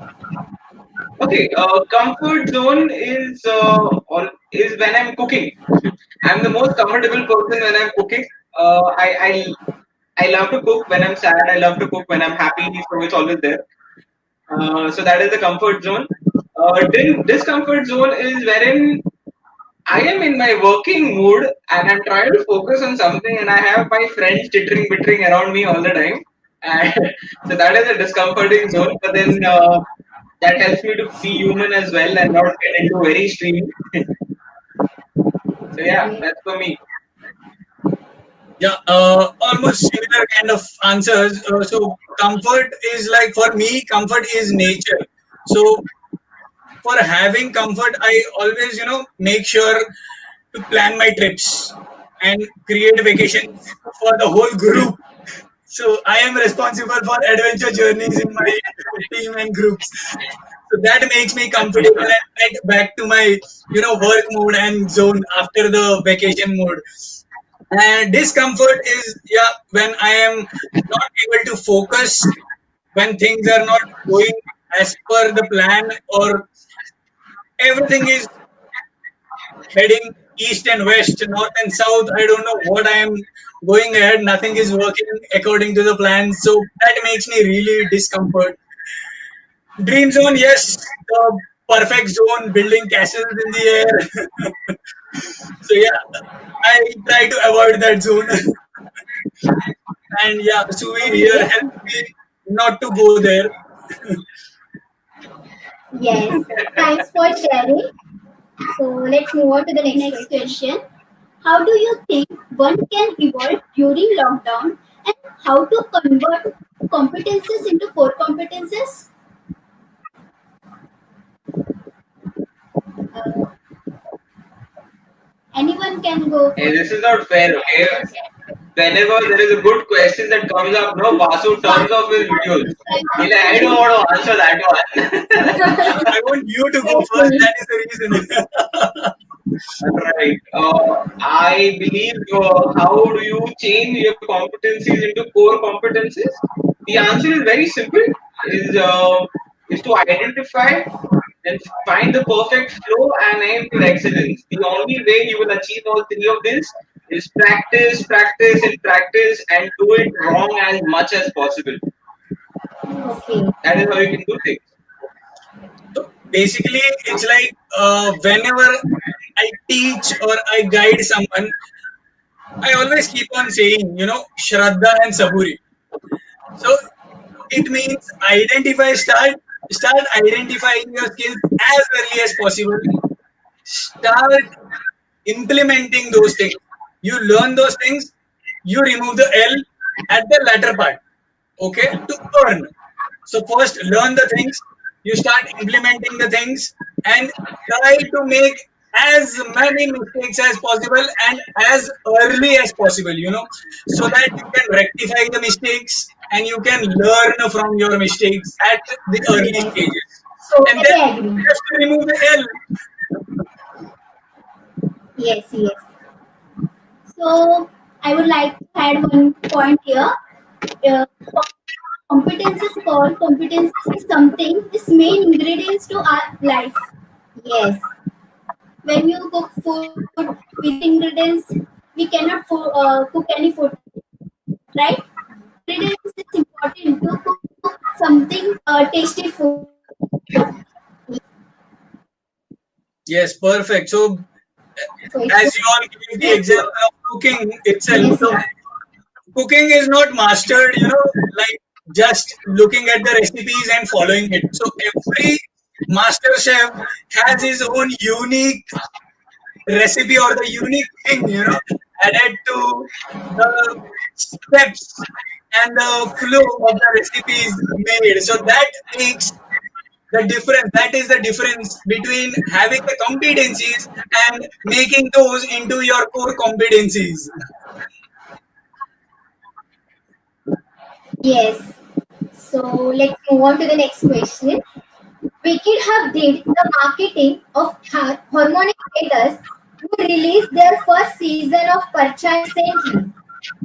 okay. Comfort zone is is when I'm cooking. I'm the most comfortable person when I'm cooking. I love to cook when I'm sad. I love to cook when I'm happy. So it's always there. So that is the comfort zone. Then discomfort zone is wherein I am in my working mood and I'm trying to focus on something and I have my friends tittering, bittering around me all the time. And so that is a discomforting zone. But then that helps me to be human as well and not get into very extreme. So yeah, Okay. that's for me. Yeah, almost similar kind of answers. So comfort is like, for me, comfort is nature. So for having comfort, I always, make sure to plan my trips and create vacations for the whole group. So I am responsible for adventure journeys in my team and groups. So that makes me comfortable and get back to my, work mode and zone after the vacation mode. And discomfort is, yeah, when I am not able to focus, when things are not going as per the plan, or everything is heading east and west, north and south. I don't know what I am going ahead. Nothing is working according to the plan. So that makes me really discomfort. Dream zone, yes, the perfect zone, building castles in the air. So yeah, I try to avoid that zone. And yeah, Suvir here Okay. helps me not to go there. Yes. Thanks for sharing. So let's move on to the next Next question. question. How do you think one can evolve during lockdown and how to convert competences into core competences? Uh, Anyone can go Hey, for this is not fair, okay? Whenever there is a good question that comes up, no, Vasu turns off his videos. He's like, I don't want to answer that one. I want you to go Yes, first. please. That is the reason. Right. I believe how do you change your competencies into core competencies? The answer is very simple. Is to identify and find the perfect flow and aim for excellence. The only way you will achieve all three of this is practice, practice, and practice, and do it wrong as much as possible. Okay. That is how you can do things. So basically, it's like, whenever I teach or I guide someone, I always keep on saying, Shraddha and Saburi. So it means start identifying your skills as early as possible. Start implementing those things. You learn those things, you remove the L at the latter part, okay, to earn. So first learn the things, you start implementing the things, and try to make as many mistakes as possible and as early as possible, so that you can rectify the mistakes and you can learn from your mistakes at the early Yes. stages. And then Totally agree. just to remove the L. Yes, yes. so I would like to add one point here. Competences, core competences is something is main ingredients to our life. Yes. When you cook food without ingredients, we cannot cook any food, right? Ingredients is important to cook something tasty food. Yes, perfect. So So it's as you all gave the example of cooking itself, yes, so yes, cooking is not mastered, like just looking at the recipes and following it. So every master chef has his own unique recipe or the unique thing, added to the steps and the flow of the recipes made. So that makes the difference. That is the difference between having the competencies and making those into your core competencies. yes. So let's move on to the next question. Wicked Hub did the marketing of Harmonic Traders, who released their first season of Parcha recently.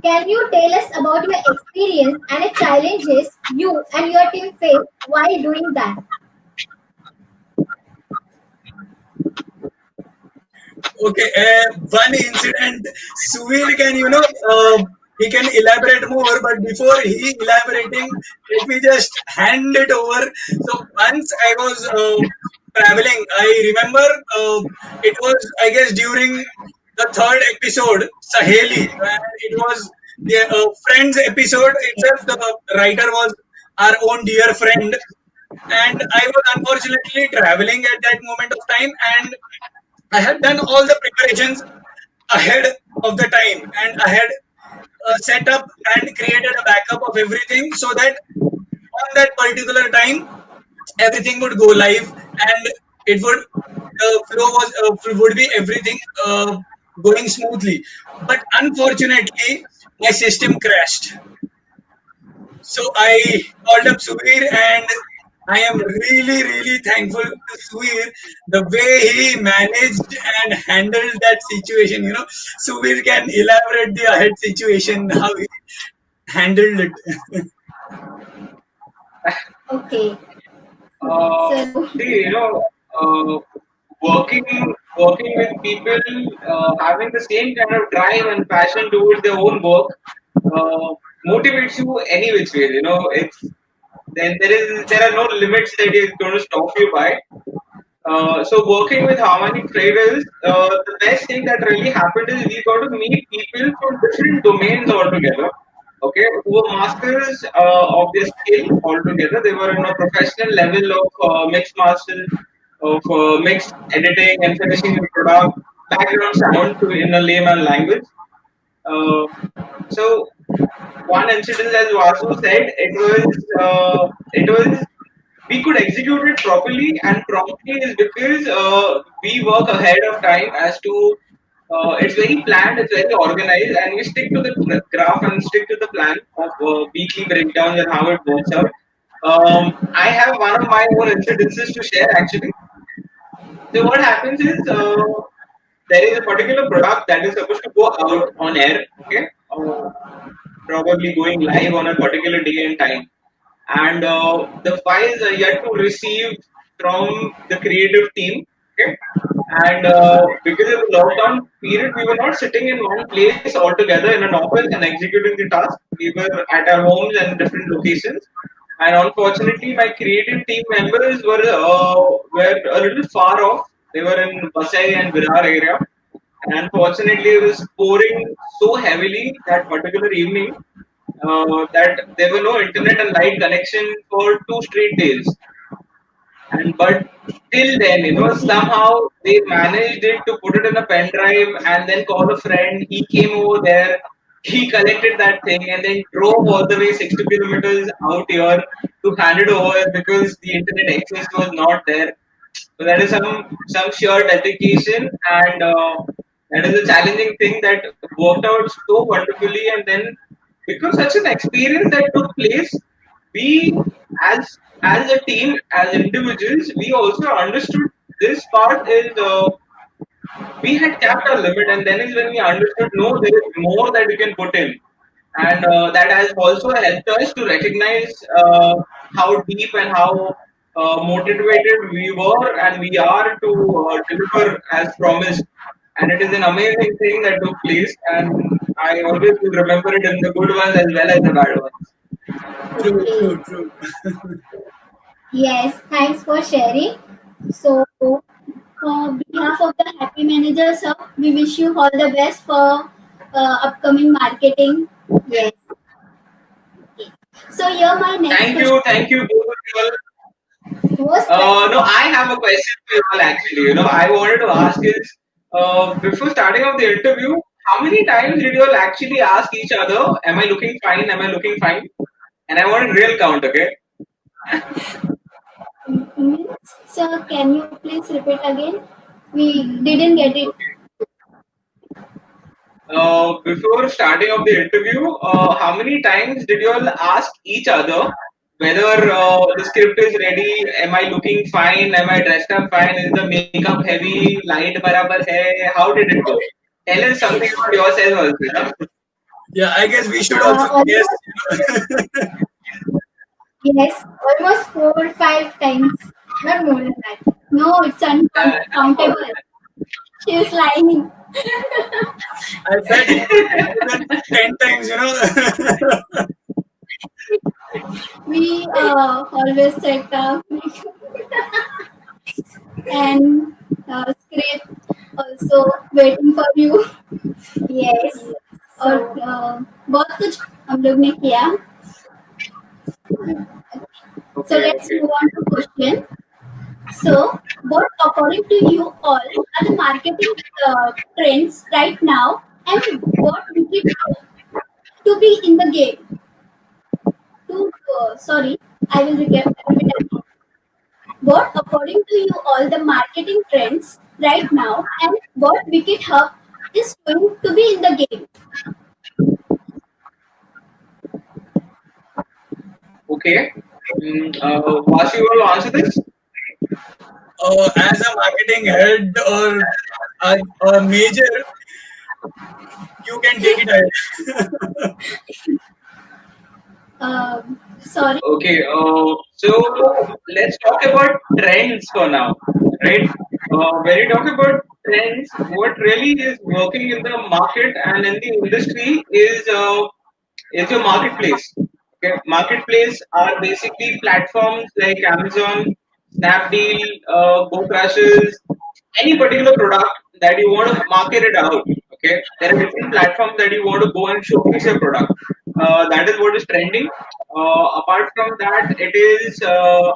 Can you tell us about your experience and the challenges you and your team faced while doing that? Okay, one incident, Suvir can, he can elaborate more, but before he elaborating, let me just hand it over. So once I was traveling, I remember it was, I guess, during the third episode, Saheli, and it was the Friends episode itself. The writer was our own dear friend, and I was unfortunately traveling at that moment of time, and I had done all the preparations ahead of the time, and I had set up and created a backup of everything so that on that particular time everything would go live, and it would the flow was would be everything going smoothly. But unfortunately, my system crashed. So I called up Suvir, and I am really, really thankful to Suvir the way he managed and handled that situation. Suvir can elaborate the ahead situation, how he handled it. Okay. Uh, So See, uh, working working with people having the same kind of drive and passion towards their own work uh, motivates you any which way. It's then there are no limits that is going to stop you by. So working with harmonic traders, the best thing that really happened is we got to meet people from different domains altogether. Okay, who were masters of their skill altogether. They were in a professional level of mixed master, of mixed editing and finishing the product, background sound to in a layman language. Uh, so one incident, as Vasu said, it was we could execute it properly and promptly is because we work ahead of time as to it's very planned, it's very organized, and we stick to the graph and stick to the plan of weekly breakdowns and how it works out. I have one of my own incidences to share actually. So what happens is there is a particular product that is supposed to go out on air, okay, probably going live on a particular day and time, and the files are yet to receive from the creative team. Okay, and because of the lockdown period, we were not sitting in one place altogether in an office and executing the task. We were at our homes and different locations. And unfortunately, my creative team members were a little far off. They were in Vasai and Virar area. And unfortunately, it was pouring so heavily that particular evening that there were no internet and light connection for 2 straight days. And but till then, somehow they managed it to put it in a pen drive and then call a friend. He came over there, he collected that thing and then drove all the way 60 kilometers out here to hand it over because the internet access was not there. So that is some sheer dedication, and that is a challenging thing that worked out so wonderfully. And then because such an experience that took place, we as a team, as individuals, we also understood this part is we had capped our limit, and then is when we understood no, there is more that we can put in, and that has also helped us to recognize how deep and how motivated we were and we are to deliver as promised. And it is an amazing thing that took place, and I always will remember it in the good ones as well as the bad ones. True, okay. true, true. Yes, thanks for sharing. So On behalf of the Happy Manager, sir, we wish you all the best for upcoming marketing. Yes. So here my next question. Thank you, both of you all. Most welcome. No, I have a question for you all actually. I wanted to ask is, before starting off the interview, how many times did you all actually ask each other, "Am I looking fine? Am I looking fine?" And I wanted real count, okay? Sir, can you please repeat again? We didn't get it. Okay. Before starting off the interview, how many times did you all ask each other whether the script is ready? Am I looking fine? Am I dressed up fine? Is the makeup heavy? Light barabar hai? How did it go? Tell us something about yourself also. Yeah, I guess we should also guess. Almost, yes, almost 4 or 5 times, not more than that. No, it's uncountable. She is lying. I bet it was more than 10 times, We always check the and script also waiting for you. Yes. और So, बहुत कुछ हम लोग ने किया. So Okay, let's okay. move on to question. So, what according to you all are the marketing trends right now, and what we need to be in the game? To sorry, I will repeat again. What according to you all the marketing trends right now, and what Wicked Hub is going to be in the game? Okay. Vasu, you want to answer this? as a marketing head or major, you can take it ahead. Sorry. Okay, so let's talk about trends for now, right? When you talk about trends, what really is working in the market and in the industry is your marketplace. Okay, marketplace are basically platforms like Amazon, Snapdeal, GoCrashes, any particular product that you want to market it out. Okay, there are different platforms that you want to go and showcase your product. That is what is trending. Apart from that, it is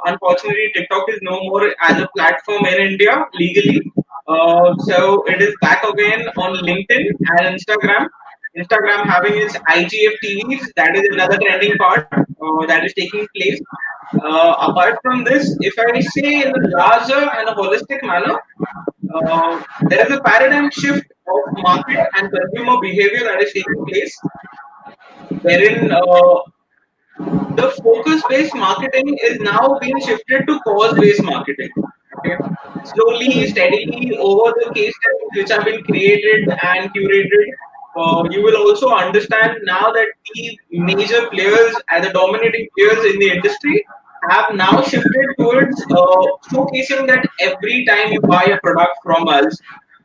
unfortunately TikTok is no more as a platform in India legally. So it is back again on LinkedIn and Instagram. Instagram having its IGF TVs, that is another trending part that is taking place. Apart from this, if I say in a larger and a holistic manner, there is a paradigm shift of market and consumer behavior that is taking place, wherein the focus based marketing is now being shifted to cause based marketing. Okay. Slowly, steadily, over the case studies which have been created and curated, you will also understand now that the major players and the dominating players in the industry have now shifted towards showcasing that every time you buy a product from us,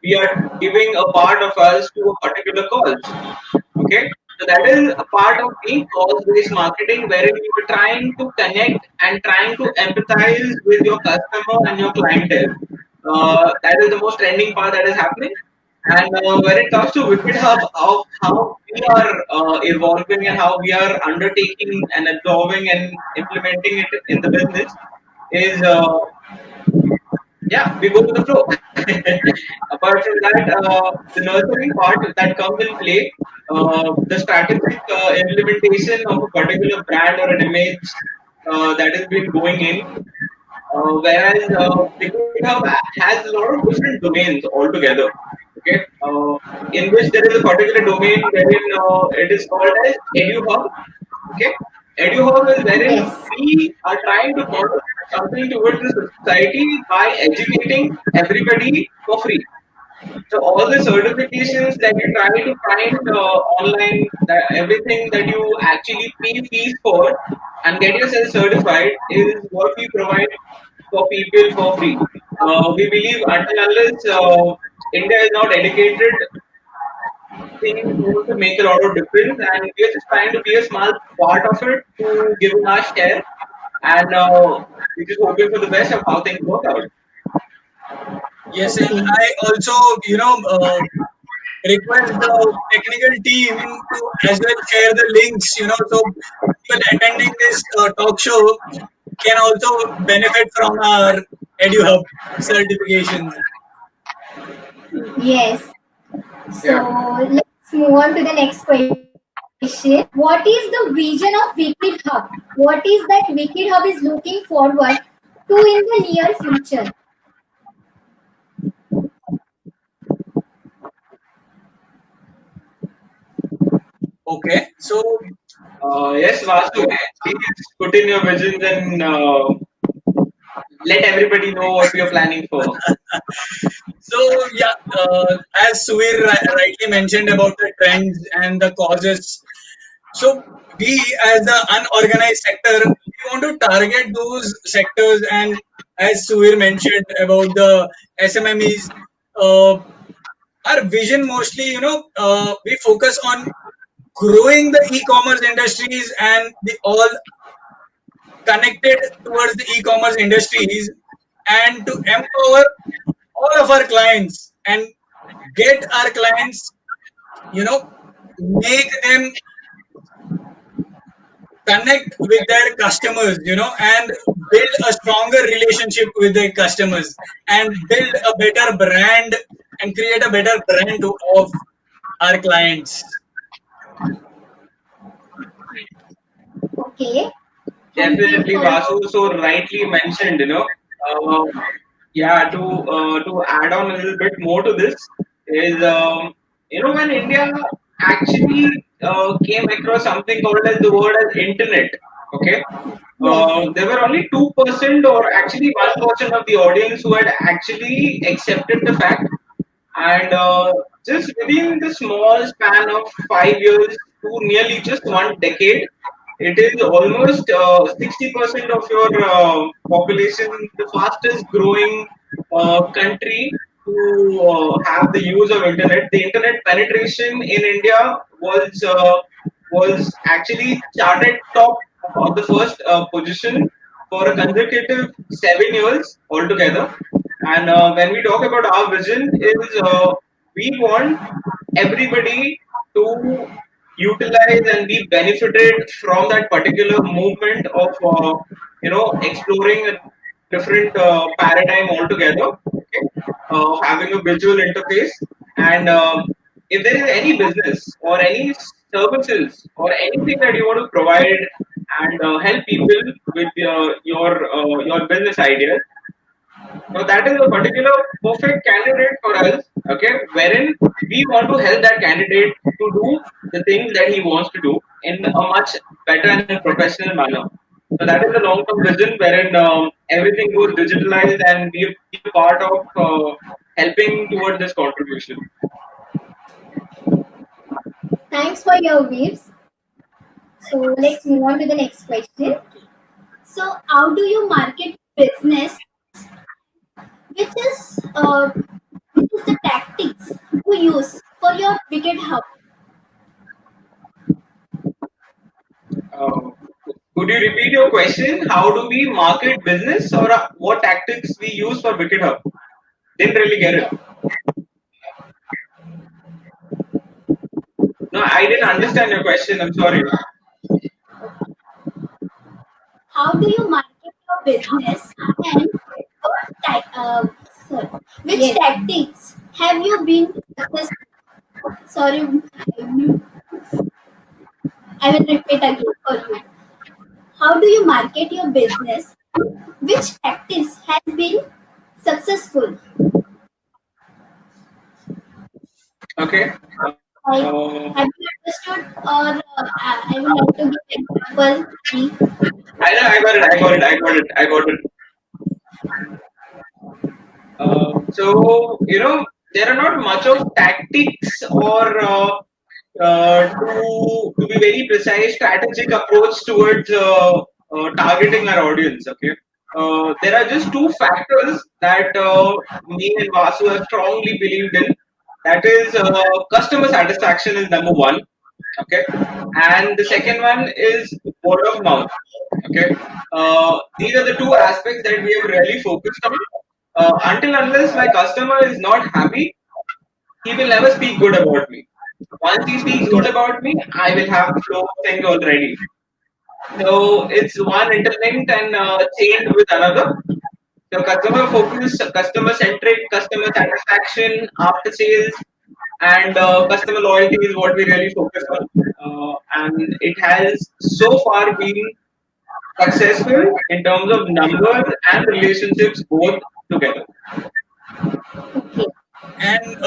we are giving a part of us to a particular cause. Okay, so that is a part of being cause-based marketing, wherein you are trying to connect and trying to empathize with your customer and your clientele. That is the most trending part that is happening. And when it comes to Wicked Hub, of how we are evolving and how we are undertaking and absorbing and implementing it in the business is yeah, we go with the flow. Apart from that, the nurturing part that comes in play, the strategic implementation of a particular brand or an image that has been going in. Whereas Liquid Hub has a lot of different domains altogether. Okay, in which there is a particular domain wherein it is called as EduHub. Okay, EduHub is wherein Yes. we are trying to contribute something towards the society by educating everybody for free. So all the certifications that you try to find online, that everything that you actually pay fees for and get yourself certified is what we provide for people for free. We believe until unless India is not educated, things going to make a lot of difference, and we are just trying to be a small part of it to give in our share, and we're just hoping for the best of how things work out. Yes, and Okay. I also, request the technical team to as well share the links, so people attending this talk show can also benefit from our EduHub certifications. Yes. So Yeah. let's move on to the next question. What is the vision of Wicked Hub? What is that Wicked Hub is looking forward to in the near future? Okay, so Yes, Vasu, please put in your visions and let everybody know what we are planning for. so yeah, as Suvir rightly mentioned about the trends and the causes. So we, as the unorganized sector, we want to target those sectors, and as Suvir mentioned about the SMMEs, our vision mostly, we focus on growing the e-commerce industries and the all connected towards the e-commerce industries, and to empower all of our clients and get our clients, you know, make them connect with their customers, and build a stronger relationship with their customers and build a better brand and create a better brand of our clients. Okay. Thank you Definitely, for your Vasu so rightly mentioned. Uh, yeah. To add on a little bit more to this is when India actually came across something called as the word as internet. Okay. yes. There were only 2% or actually 1% of the audience who had actually accepted the fact, and just within the small span of 5 years to nearly just one decade, it is almost 60% of your population, the fastest growing country to have the use of internet. The internet penetration in India was actually charted top of the first position for a consecutive 7 years altogether. And when we talk about our vision, is we want everybody to utilize and be benefited from that particular movement of exploring a different paradigm altogether. Okay, having a visual interface, and if there is any business or any services or anything that you want to provide and help people with your business ideas, so that is a particular perfect candidate for us, okay, wherein we want to help that candidate to do the things that he wants to do in a much better and professional manner. So that is the long-term vision wherein everything goes digitalized and be a part of helping towards this contribution. Thanks for your views. So let's move on to the next question. So, how do you market business? Which is which is the tactics you use for your Wicked Hub? Uh, could you repeat your question? How do we market business, or what tactics we use for Wicked Hub? Didn't really get it. Yeah. No, I didn't understand your question. I'm sorry. How do you market your business, and what sorry, which Yes. tactics have you been successful? Sorry, I will repeat again for you. How do you market your business? Which tactics has been successful? Okay. Like, have you understood, or I would like to give example. I got it. I got it. I got it. I got it. So there are not much of tactics or to be very precise, strategic approach towards targeting our audience. Okay. There are just two factors that me and Vasu have strongly believed in. That is, customer satisfaction is number one. Okay, and the second one is word of mouth. Okay, these are the two aspects that we have really focused on. Until unless my customer is not happy, he will never speak good about me. Once he speaks good about me, I will have the flow of things already. So it's one interlinked and chained with another. So customer focus, customer centric, customer satisfaction, after sales, and customer loyalty is what we really focus on. And it has so far been successful in terms of numbers and relationships both together. Okay. And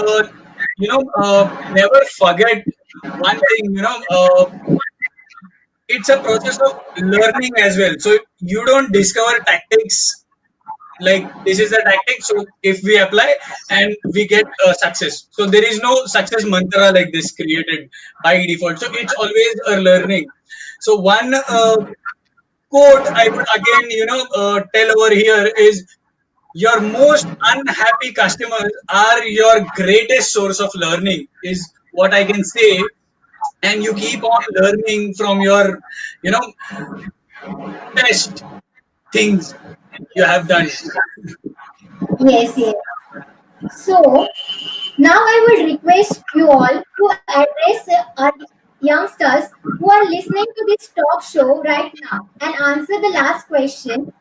never forget one thing. It's a process of learning as well. So you don't discover tactics like this is the tactic. So if we apply and we get success, so there is no success mantra like this created by default. So it's always a learning. So one quote I would again tell over here is your most unhappy customers are your greatest source of learning is what I can say. And you keep on learning from your you know best things you have done. Yes, yes. So now I would request you all to address our youngsters who are listening to this talk show right now and answer the last question.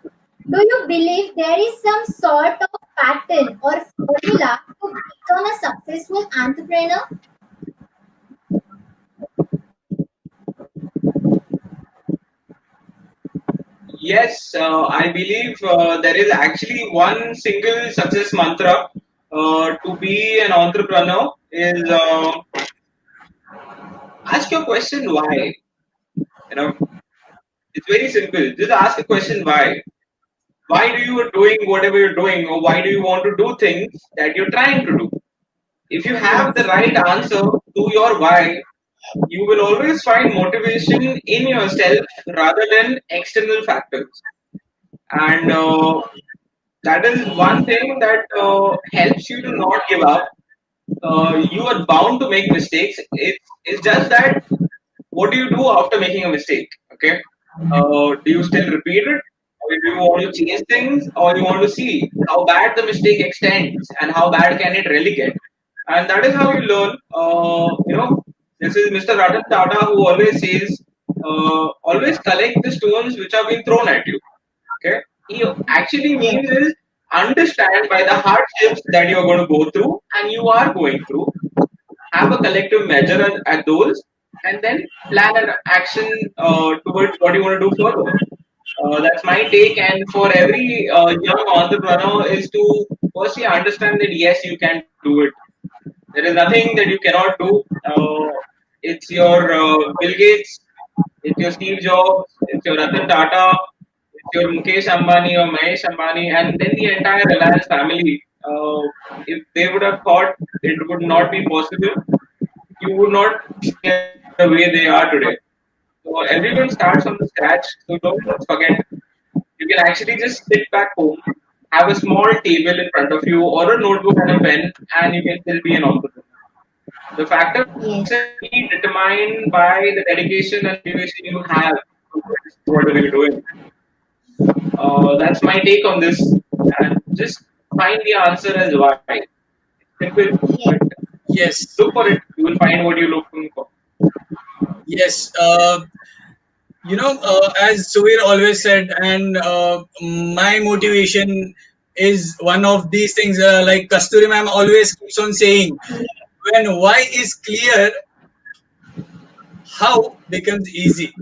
Do you believe there is some sort of pattern or formula to become a successful entrepreneur? Yes, I believe there is actually one single success mantra to be an entrepreneur is ask your question why. You know, it's very simple. Just ask a question why. Why do you are doing whatever you're doing, or why do you want to do things that you're trying to do? If you have the Yes, right answer to your why, you will always find motivation in yourself rather than external factors. And that is one thing that helps you to not give up. You are bound to make mistakes. It's just that what do you do after making a mistake? Okay, do you still repeat it, or do you want to change things, or you want to see how bad the mistake extends and how bad can it really get? And that is how you learn. This is Mr. Ratan Tata who always says, always collect the stones which have been thrown at you. Okay, he actually yes, means is understand by the hardships that you are going to go through and you are going through, have a collective measure at those, and then plan an action towards what you want to do further. That's my take, and for every young entrepreneur is to firstly understand that yes, you can do it. There is nothing that you cannot do. It's your Bill Gates, it's your Steve Jobs, it's your Ratan Tata, it's your Mukesh Ambani or Mahesh Ambani, and then the entire Reliance family. If they would have thought it would not be possible, you would not see them the way they are today. So everyone starts from the scratch. So don't forget, you can actually just sit back home, have a small table in front of you or a notebook and a pen, and you can still be an entrepreneur. The factor of yes, success will be determined by the dedication and motivation you have towards whatever you're doing. That's my take on this, and just find the answer as why. Simple, but yes, Yes, look for it. You will find what you're looking for. yes. As Suvir always said, and my motivation is one of these things. Like Kasturi ma'am always keeps on saying, when why is clear, how becomes easy.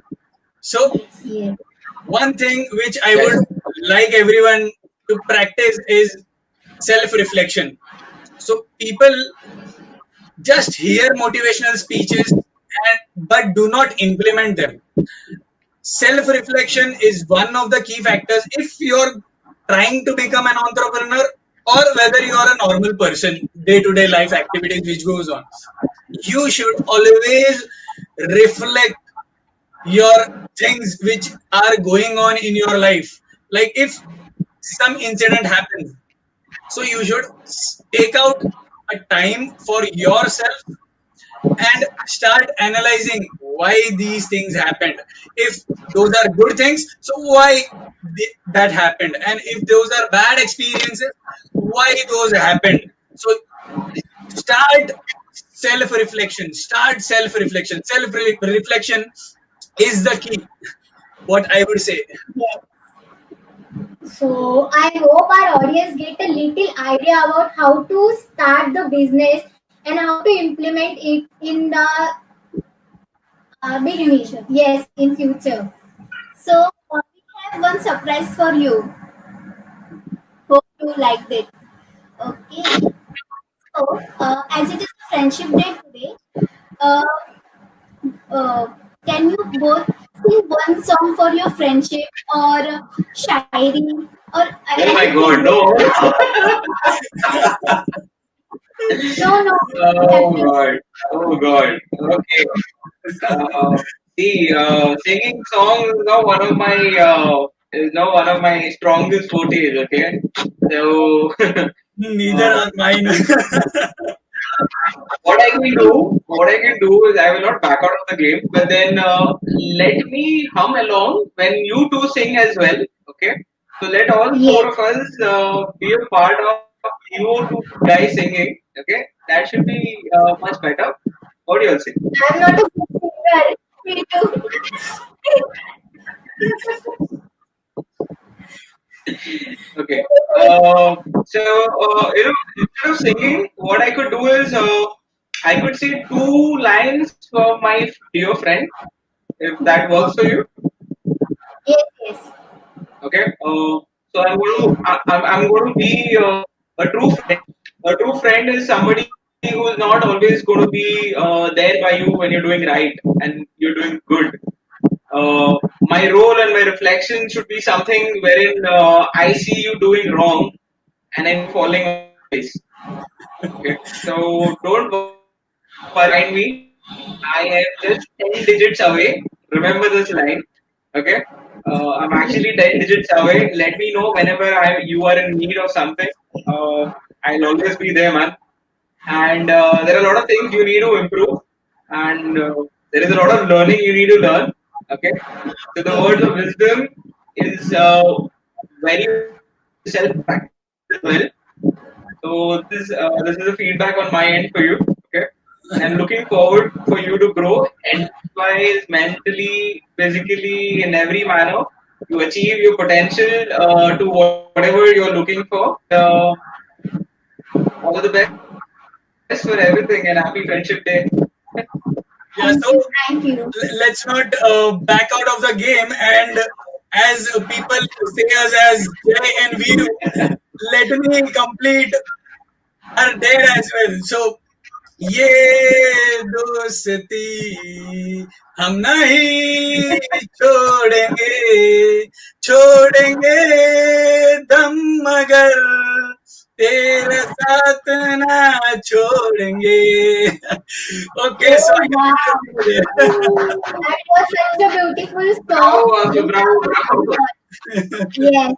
So yes, one thing which I Yes. would like everyone to practice is self-reflection. So people just hear motivational speeches and but do not implement them. Self-reflection is one of the key factors if you're trying to become an entrepreneur or whether you are a normal person, day-to-day life activities which goes on. You should always reflect your things which are going on in your life. Like if some incident happens, so you should take out a time for yourself and start analyzing why these things happened. If those are good things, so why that happened, and if those are bad experiences, why those happened. So start self reflection. Self reflection is the key, what I would say. Yes. So I hope our audience get a little idea about how to start the business and how to implement it in the In beginning. future. Yes, in future. So we have one surprise for you. Hope you liked it. Okay. So as it is a friendship day today, uh, uh, can you both sing one song for your friendship or shairi or Oh my anything? God, no. No, no. You have Oh to. God. Oh God. Okay. See, singing songs is not one of my strongest fortes. Okay, so Neither uh, are mine. what I can do is I will not back out of the game, but then let me hum along when you two sing as well. Okay, so let all Yes. four of us be a part of you two guys singing. Okay, that should be much better. What do you all say? I'm not a good singer. Me too. Okay. So instead of singing, what I could do is I could say two lines for my dear friend, if that works for you. Yes, yes. Okay. So I'm going to be a true friend. A true friend is somebody who is not always going to be there by you when you're doing right and you're doing good. My role and my reflection should be something wherein I see you doing wrong and I'm falling on my face. Okay, so don't worry, don't find me. I am just 10 digits away. Remember this line. Okay, I'm actually 10 digits away. Let me know whenever you are in need of something. I'll always be there, man. And there are a lot of things you need to improve, and there is a lot of learning you need to learn. Okay, so the Yes. words of wisdom is very much self practice as well. So this is a feedback on my end for you. Okay, and looking forward for you to grow wise, mentally, physically, in every manner to achieve your potential to whatever you're looking for. And all the best for everything and happy friendship day. Yeah, Thank so you. Thank you. let's not back out of the game, and as people say us as Jay and Viru, let me complete our dare as well. So ये दोस्ती हम नहीं छोड़ेंगे, छोड़ेंगे दम मगर तेरा साथ ना छोड़ेंगे. Okay, so Oh, I wow. can That was such a beautiful Bravo, song. Vasu, bravo, bravo. Yes.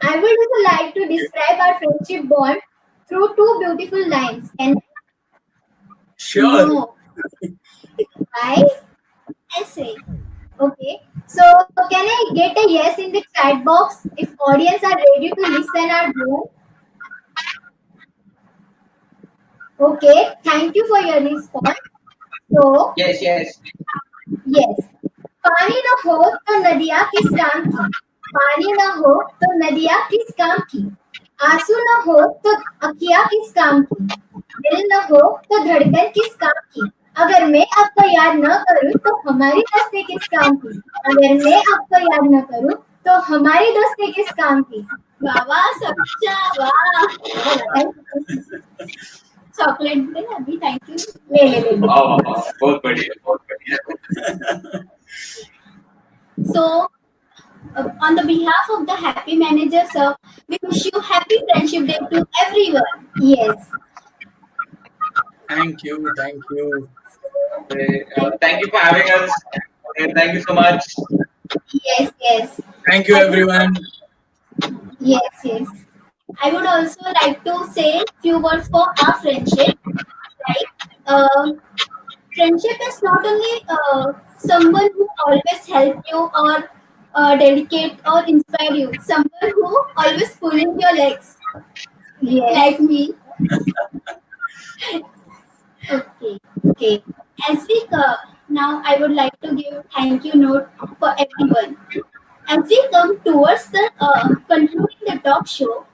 I would also like to describe our friendship bond through two beautiful lines. Can Sure. No, I? essay. Okay. So can I get a yes in the chat box if audience are ready to listen our bond? Okay. Thank you for your response. So Yes, yes. yes. पानी न हो तो नदियाँ किस काम की? पानी न हो तो नदियाँ किस काम की? आंसू न हो तो अखियाँ किस काम की? दिल न हो तो धड़कन किस काम की? अगर मैं आपको याद न करूं तो हमारी दोस्ती किस काम की? अगर मैं आपको याद न करूं तो हमारी दोस्ती किस काम की? वाह सच्चा वाह Thank you. चॉकलेट दे अभी थैंक यू ले ले Wow, wow, wow. बहुत बढ़िया, बहुत बढ़िया. So on the behalf of the happy manager sir, we wish you happy friendship day to everyone. Yes. Thank you. Thank you. Thank you for having us. Thank you so much. Yes, yes. Thank you, I would everyone. Yes, yes. I would also like to say few words for our friendship. Like Friendship is not only someone who always help you or dedicate or inspire you. Someone who always pulling your legs, Yes. like me. Okay. Okay. As we now, I would like to give thank you note for everyone. As we come towards the concluding the talk show,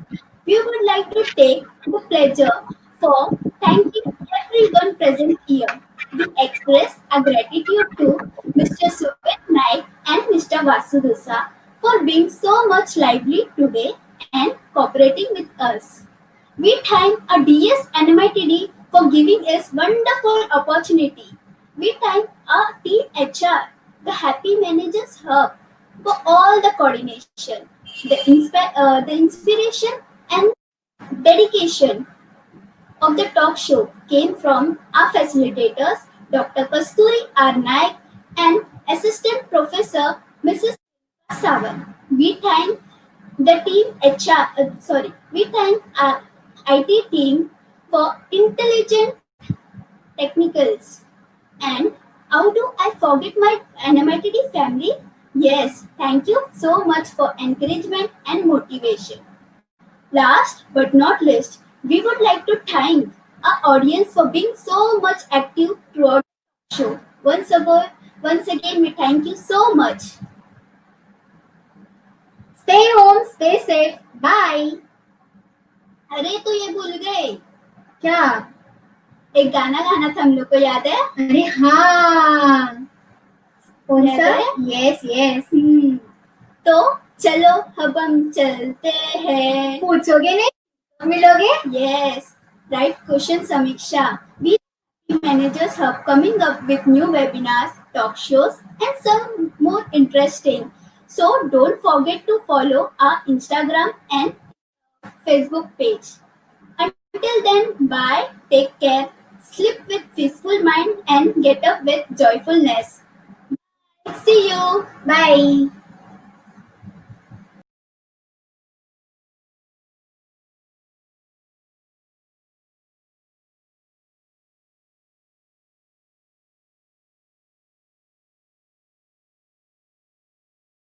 we would like to take the pleasure for thanking everyone present here. We express our gratitude to Mr. Suvit Naik and Mr. Vasudusa for being so much lively today and cooperating with us. We thank our DS NMITD for giving us wonderful opportunity. We thank our team HR, the Happy Managers Hub, for all the coordination, the inspiration and dedication of the talk show came from our facilitators, Dr. Kasturi R. Naik and Assistant Professor Mrs. Sawan. We thank the team HR, we thank our IT team for intelligent technicals. And how do I forget my NMITD family? Yes, thank you so much for encouragement and motivation. Last but not least, we would like to thank our audience for being so much active throughout the show. Once again, we thank you so much. Stay home, stay safe. Bye. अरे तो ये भूल गए, क्या? एक गाना गाना था हम लोग को, याद है? अरे हाँ, कौन याद सा? है? Yes yes. तो चलो अब हम चलते हैं. पूछोगे नहीं? मिलोगे? Yes, right question, Samiksha. We managers have coming up with new webinars, talk shows, and some more interesting. So don't forget to follow our Instagram and Facebook page. Until then, bye, take care, sleep with peaceful mind, and get up with joyfulness. See you. Bye.